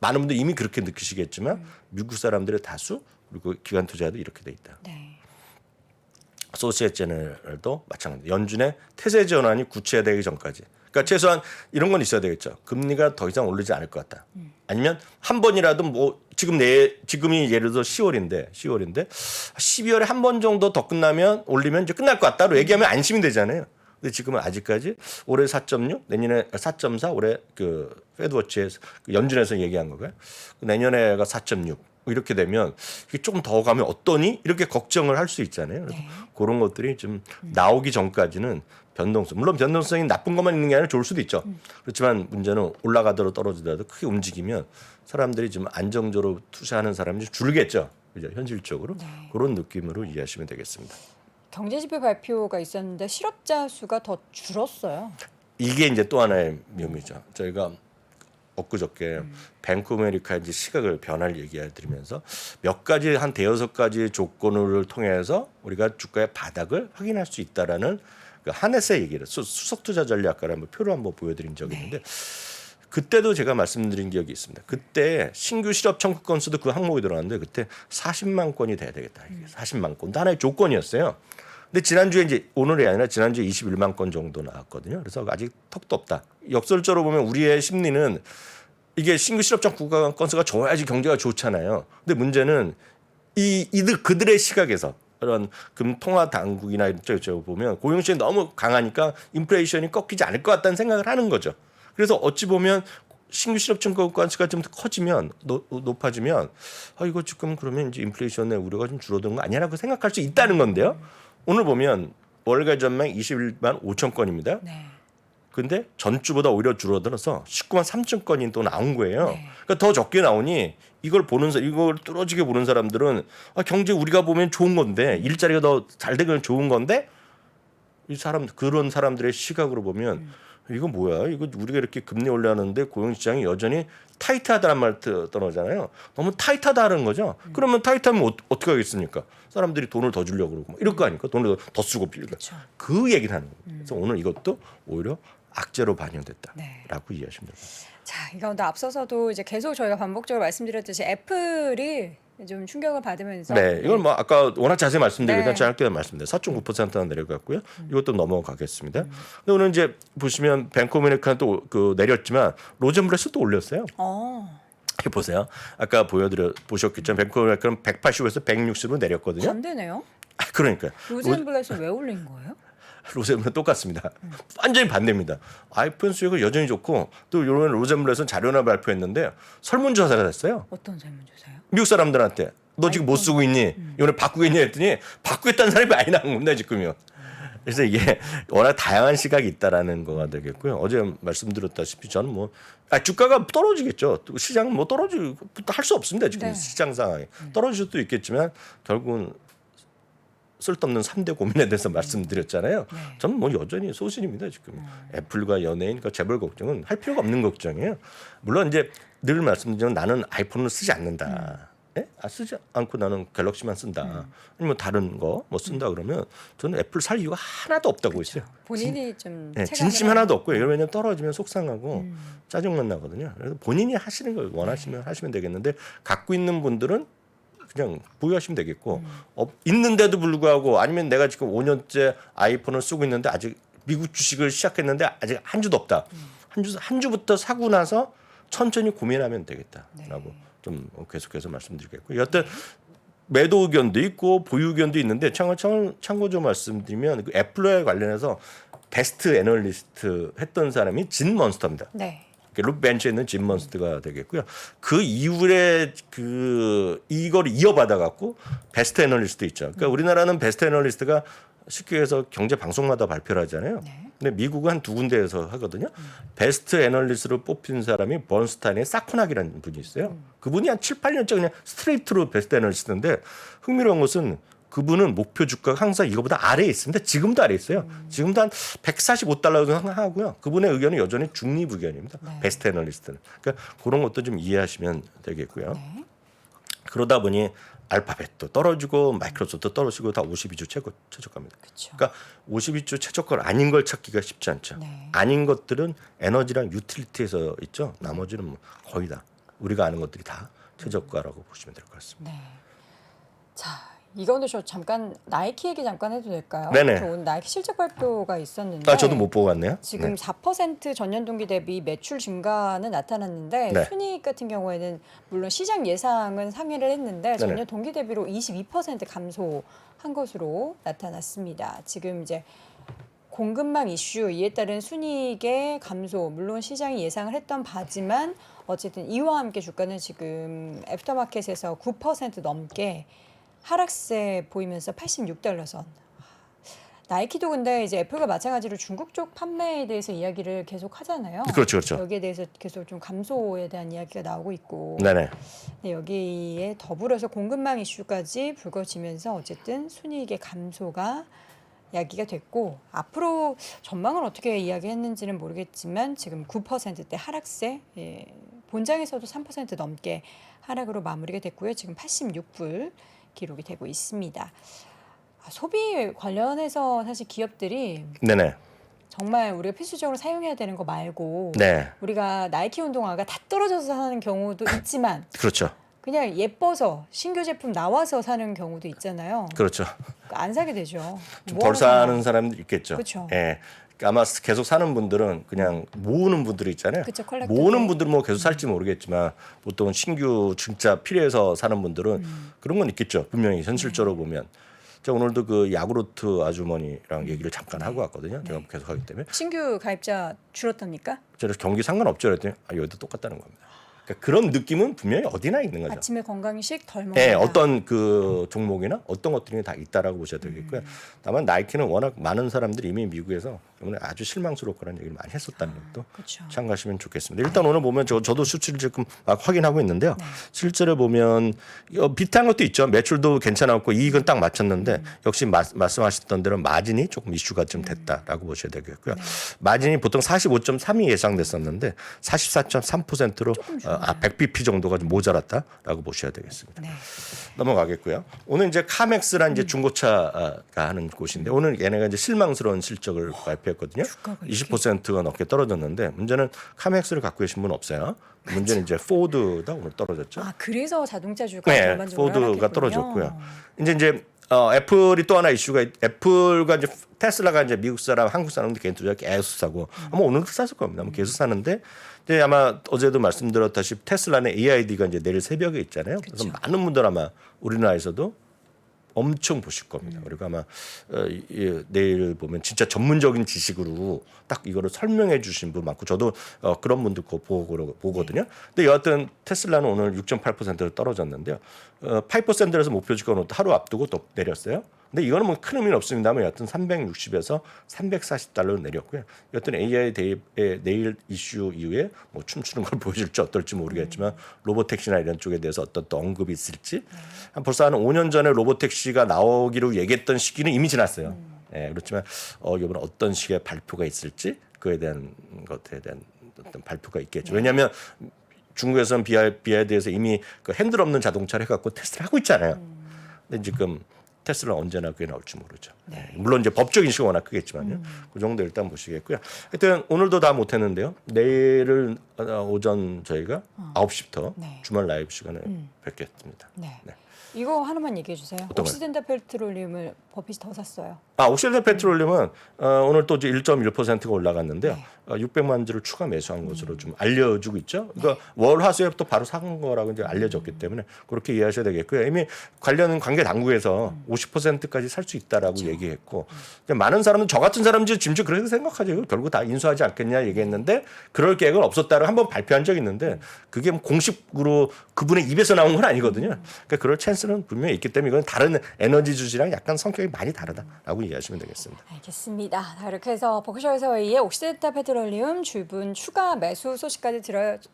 많은 분들이 이미 그렇게 느끼시겠지만 미국 사람들의 다수 그리고 기관 투자도 이렇게 돼 있다. 네. 소시에제너럴도 마찬가지. 연준의 태세 전환이 구체화되기 전까지. 그러니까 최소한 이런 건 있어야 되겠죠. 금리가 더 이상 오르지 않을 것 같다. 아니면 한 번이라도 뭐 지금이 예를 들어 10월인데 12월에 한 번 정도 더 끝나면 올리면 이제 끝날 것 같다로 얘기하면 안심이 되잖아요. 근데 지금은 아직까지 올해 4.6, 내년에 4.4, 올해 그 페드워치에서 연준에서 얘기한 거고요. 내년에가 4.6. 이렇게 되면 이게 조금 더 가면 어떠니? 이렇게 걱정을 할 수 있잖아요. 그래서 그런 것들이 좀 나오기 전까지는 변동성. 물론 변동성이 나쁜 것만 있는 게 아니라 좋을 수도 있죠. 그렇지만 문제는 올라가더라도 떨어지더라도 크게 움직이면 사람들이 좀 안정적으로 투자하는 사람이 좀 줄겠죠. 그죠? 현실적으로. 그런 느낌으로 이해하시면 되겠습니다. 경제지표 발표가 있었는데 실업자 수가 더 줄었어요. 이게 이제 또 하나의 묘미죠. 저희가 엊그저께 뱅크 오브 아메리카의 이제 시각을 변화를 얘기해 드리면서 몇 가지 한 대여섯 가지 조건을 통해서 우리가 주가의 바닥을 확인할 수 있다라는 그 하네스의 얘기를 수석 투자 전략가를 한번 표로 한번 보여드린 적이 있는데 그때도 제가 말씀드린 기억이 있습니다. 그때 신규 실업 청구 건수도 그 항목에 들어갔는데 그때 40만 건이 돼야 되겠다. 이게 40만 건도 하나의 조건이었어요. 근데 지난주에 이제 오늘이 아니라 지난주에 21만 건 정도 나왔거든요. 그래서 아직 턱도 없다. 역설적으로 보면 우리의 심리는 이게 신규 실업장 구간 건수가 좋아야지 경제가 좋잖아요. 근데 문제는 그들의 시각에서 그런 금통화 당국이나 이쪽 보면 고용시장이 너무 강하니까 인플레이션이 꺾이지 않을 것 같다는 생각을 하는 거죠. 그래서 어찌 보면 신규 실업청 건수가 좀 커지면 높아지면 이거 지금 그러면 이제 인플레이션의 우려가 좀 줄어드는 거 아니라고 생각할 수 있다는 건데요. 오늘 보면 월가 전망 21만 5천 건입니다. 네. 근데 전주보다 오히려 줄어들어서 19만 3천 건이 또 나온 거예요. 네. 그러니까 더 적게 나오니 이걸 뚫어지게 보는 사람들은 경제 우리가 보면 좋은 건데 일자리가 더 잘 되면 좋은 건데 그런 사람들의 시각으로 보면 이거 뭐야? 이거 우리가 이렇게 금리 올려하는데 고용시장이 여전히 타이트하다는 말 떠나잖아요. 너무 타이트하다는 거죠. 그러면 타이트하면 어떻게 하겠습니까? 사람들이 돈을 더 주려고 그러고 이럴 거 아닙니까? 돈을 더 쓰고 빌리고. 그 얘기를 하는 거예요. 그래서 오늘 이것도 오히려 악재로 반영됐다라고 이해하시면 됩니다. 자, 이 가운데 앞서서도 이제 계속 저희가 반복적으로 말씀드렸듯이 애플이 좀 충격을 받으면서 네, 이건 뭐 아까 워낙 자세히 말씀드리니까 네. 짧게 말씀드려요. 4.9%나 내려갔고요. 이것도 넘어가겠습니다. 근데 오늘 이제 보시면 뱅크 오브 아메리카 또 그 내렸지만 로젠블레스 또 올렸어요. 이렇게 보세요. 아까 보셨겠죠. 뱅크 오브 아메리카는 180에서 160으로 내렸거든요. 반대네요. 그러니까요. 로젠블렛은 왜 올린 거예요? 로젠블렛 똑같습니다. 완전히 반대입니다. 아이폰 수익은 여전히 좋고 또 이런 로젠블렛은 자료나 발표했는데 설문조사가 됐어요. 어떤 설문조사요? 미국 사람들한테 너 지금 못 쓰고 있니? 이번에 바꾸겠니? 했더니 바꾸겠다는 사람이 많이 나온 겁니다. 지금요. 그래서 이게 워낙 다양한 시각이 있다라는 거가 되겠고요. 어제 말씀드렸다시피 저는 뭐 주가가 떨어지겠죠. 시장은 뭐 떨어질 할 수 없습니다. 지금 네. 시장 상황이 떨어질 수도 있겠지만 결국은 쓸데없는 3대 고민에 대해서 말씀드렸잖아요. 저는 뭐 여전히 소신입니다. 지금 애플과 연예인, 그러니까 재벌 걱정은 할 필요가 없는 걱정이에요. 물론 이제 늘 말씀드리면 나는 아이폰을 쓰지 않는다. 예? 쓰지 않고 나는 갤럭시만 쓴다. 아니면 다른 거 뭐 쓴다 그러면 저는 애플 살 이유가 하나도 없다고 했어요. 본인이 좀 진심 하나도 없고요. 왜냐면 떨어지면 속상하고 짜증만 나거든요. 그래서 본인이 하시는 걸 원하시면 하시면 되겠는데 갖고 있는 분들은 그냥 보유하시면 되겠고 있는데도 불구하고 아니면 내가 지금 5년째 아이폰을 쓰고 있는데 아직 미국 주식을 시작했는데 아직 한 주도 없다. 한 주부터 사고 나서 천천히 고민하면 되겠다라고 좀 계속해서 말씀드리겠고 여하튼 매도 의견도 있고 보유 의견도 있는데 참고적으로 말씀드리면 그 애플에 관련해서 베스트 애널리스트 했던 사람이 진 먼스터입니다. 네. 룩 벤치에 있는 짐 먼스트가 되겠고요. 그 이후에 이걸 이어받아 갖고 베스트 애널리스트 있죠. 그러니까 우리나라는 베스트 애널리스트가 쉽게 해서 경제 방송마다 발표를 하잖아요. 근데 미국은 한 두 군데에서 하거든요. 베스트 애널리스트로 뽑힌 사람이 번스타인의 사코낙이라는 분이 있어요. 그분이 한 7, 8년째 그냥 스트레이트로 베스트 애널리스트인데 흥미로운 것은 그분은 목표 주가가 항상 이거보다 아래에 있습니다. 지금도 아래에 있어요. 지금도 한 145달러 정도 하고요. 그분의 의견은 여전히 중립 의견입니다. 베스트 애널리스트는. 그러니까 그런 것도 좀 이해하시면 되겠고요. 그러다 보니 알파벳도 떨어지고 마이크로소프트도 떨어지고 다 52주 최저가입니다. 그러니까 52주 최저가 아닌 걸 찾기가 쉽지 않죠. 아닌 것들은 에너지랑 유틸리티에서 있죠. 나머지는 뭐 거의 다 우리가 아는 것들이 다 최저가라고 보시면 될 것 같습니다. 자, 이거는 저 잠깐 나이키 얘기 잠깐 해도 될까요? 네네. 저 오늘 나이키 실적 발표가 있었는데 저도 못 보고 왔네요. 지금 4% 전년 동기 대비 매출 증가는 나타났는데 네. 순이익 같은 경우에는 물론 시장 예상은 상회를 했는데 전년 네네. 동기 대비로 22% 감소한 것으로 나타났습니다. 지금 이제 공급망 이슈 이에 따른 순이익의 감소 물론 시장이 예상을 했던 바지만 어쨌든 이와 함께 주가는 지금 애프터마켓에서 9% 넘게 하락세 보이면서 86달러 선. 나이키도 근데 이제 애플과 마찬가지로 중국 쪽 판매에 대해서 이야기를 계속 하잖아요. 그렇죠, 그렇죠. 여기에 대해서 계속 좀 감소에 대한 이야기가 나오고 있고. 네네. 네, 여기에 더불어서 공급망 이슈까지 불거지면서 어쨌든 순이익의 감소가 이야기가 됐고 앞으로 전망을 어떻게 이야기했는지는 모르겠지만 지금 9%대 하락세 본장에서도 3% 넘게 하락으로 마무리가 됐고요. 지금 86불 기록이 되고 있습니다. 소비 관련해서 사실 기업들이 네네. 정말 우리가 필수적으로 사용해야 되는 거 말고 네. 우리가 나이키 운동화가 다 떨어져서 사는 경우도 있지만 그렇죠. 그냥 예뻐서 신규 제품 나와서 사는 경우도 있잖아요. 그렇죠. 안 사게 되죠. 좀 뭐하러 덜 사는 사나. 사람도 있겠죠. 그렇죠. 예. 아마 계속 사는 분들은 그냥 모으는 분들이 있잖아요. 그쵸, 컬렉터. 모으는 분들은 뭐 계속 살지 모르겠지만 보통은 신규 진짜 필요해서 사는 분들은 그런 건 있겠죠. 분명히 현실적으로 보면. 제가 오늘도 그 야구르트 아주머니랑 얘기를 잠깐 하고 왔거든요. 제가 계속 하기 때문에. 신규 가입자 줄었답니까? 제가 경기 상관없죠. 그랬더니 여기도 똑같다는 겁니다. 그러니까 그런 느낌은 분명히 어디나 있는 거죠. 아침에 건강식 덜 먹는다. 네, 어떤 그 종목이나 어떤 것들이 다 있다라고 보셔야 되겠고요. 다만 나이키는 워낙 많은 사람들이 이미 미국에서 이번에 아주 실망스럽다는 얘기를 많이 했었다는 것도 그렇죠. 참고하시면 좋겠습니다. 일단 오늘 보면 저도 수치를 지금 막 확인하고 있는데요. 실제로 보면 비슷한 것도 있죠. 매출도 괜찮았고 이익은 딱 맞췄는데 역시 말씀하셨던 대로 마진이 조금 이슈가 좀 됐다라고 보셔야 되겠고요. 마진이 보통 45.3이 예상됐었는데 44.3%로 100bp 정도가 좀 모자랐다라고 보셔야 되겠습니다. 넘어가겠고요. 오늘 이제 카맥스라는 이제 중고차가 하는 곳인데 오늘 얘네가 이제 실망스러운 실적을 발표했거든요. 20%가 넘게 떨어졌는데 문제는 카맥스를 갖고 계신 분 없어요. 문제는 이제 포드가 오늘 떨어졌죠. 아, 그래서 자동차 주가 네, 전반적으로 포드가 하락했군요. 떨어졌고요. 이제 애플이 또 하나 이슈가 애플과 이제 테슬라가 이제 미국 사람, 한국 사람들 개인 투자 계속 사고 아마 오늘도 샀을 겁니다. 아마 계속 사는데 이제 아마 어제도 말씀드렸다시피 테슬라는 AID가 이제 내일 새벽에 있잖아요. 그래서 많은 분들 아마 우리나라에서도 엄청 보실 겁니다. 그리고 아마 내일 보면 진짜 전문적인 지식으로 딱 이거를 설명해 주신 분 많고 저도 그런 분들 보거든요. 근데 여하튼 테슬라는 오늘 6.8% 떨어졌는데요. 5%에서 목표 주가 오늘 하루 앞두고 또 내렸어요. 근데 이거는 뭐 큰 의미는 없습니다만 여하튼 360에서 340달러로 내렸고요. 여하튼 AI 내일 이슈 이후에 뭐 춤추는 걸 보여줄지 어떨지 모르겠지만 로보택시나 이런 쪽에 대해서 어떤 또 언급이 있을지 벌써 한 5년 전에 로보택시가 나오기로 얘기했던 시기는 이미 지났어요. 그렇지만 이번에 어떤 식의 발표가 있을지 그에 대한 것에 대한 어떤 발표가 있겠죠. 왜냐하면 중국에서는 BYD에서 이미 그 핸들 없는 자동차를 해갖고 테스트를 하고 있잖아요. 근데 지금 테슬라 언제나 그게 나올지 모르죠. 물론 이제 법적 인식이 워낙 크겠지만요. 그 정도 일단 보시겠고요. 하여튼 오늘도 다 못했는데요. 내일을 오전 저희가 9시부터 주말 라이브 시간에 뵙겠습니다. 이거 하나만 얘기해 주세요. 어떤 거요? 옥시덴탈 페트롤륨을 버핏이 더 샀어요. 옥시덴탈 페트롤륨은 오늘 또 이제 1.1%가 올라갔는데요. 네. 600만 주를 추가 매수한 것으로 좀 알려주고 있죠. 그러니까 월 화수에부터 바로 산 거라고 이제 알려졌기 때문에 그렇게 이해하셔야 되겠고요. 이미 관련 관계 당국에서 50%까지 살 수 있다라고 얘기했고, 근데 많은 사람은 저 같은 사람들이 지금 그렇게 생각하죠. 결국 다 인수하지 않겠냐 얘기했는데 그럴 계획은 없었다고 한번 발표한 적이 있는데 그게 뭐 공식으로 그분의 입에서 나온 건 아니거든요. 그러니까 그럴 찬스는 분명히 있기 때문에 이건 다른 에너지 주식이랑 약간 성격이 많이 다르다라고 이해하시면 되겠습니다. 알겠습니다. 자, 이렇게 해서 버크셔에서의 옥시덴탈 페트롤륨 주분 추가 매수 소식까지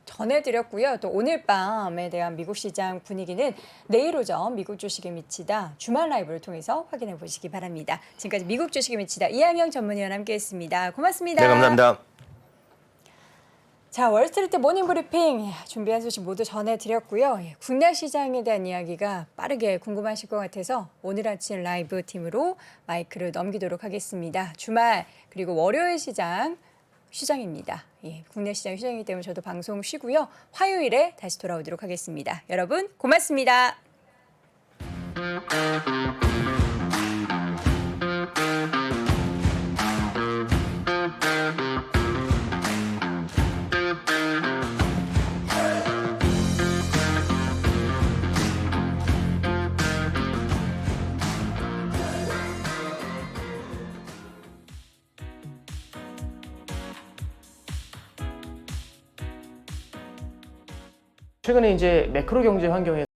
전해드렸고요. 또 오늘 밤에 대한 미국 시장 분위기는 내일 오전 미국 주식에 미치다 주말 라이브를 통해서 확인해 보시기 바랍니다. 지금까지 미국 주식에 미치다 이항영 전문위원 함께했습니다. 고맙습니다. 네, 감사합니다. 자, 월스트리트 모닝 브리핑 준비한 소식 모두 전해드렸고요. 국내 시장에 대한 이야기가 빠르게 궁금하실 것 같아서 오늘 아침 라이브 팀으로 마이크를 넘기도록 하겠습니다. 주말 그리고 월요일 시장입니다. 국내 시장 휴장이기 때문에 저도 방송 쉬고요. 화요일에 다시 돌아오도록 하겠습니다. 여러분 고맙습니다. 최근에 이제 매크로 경제 환경에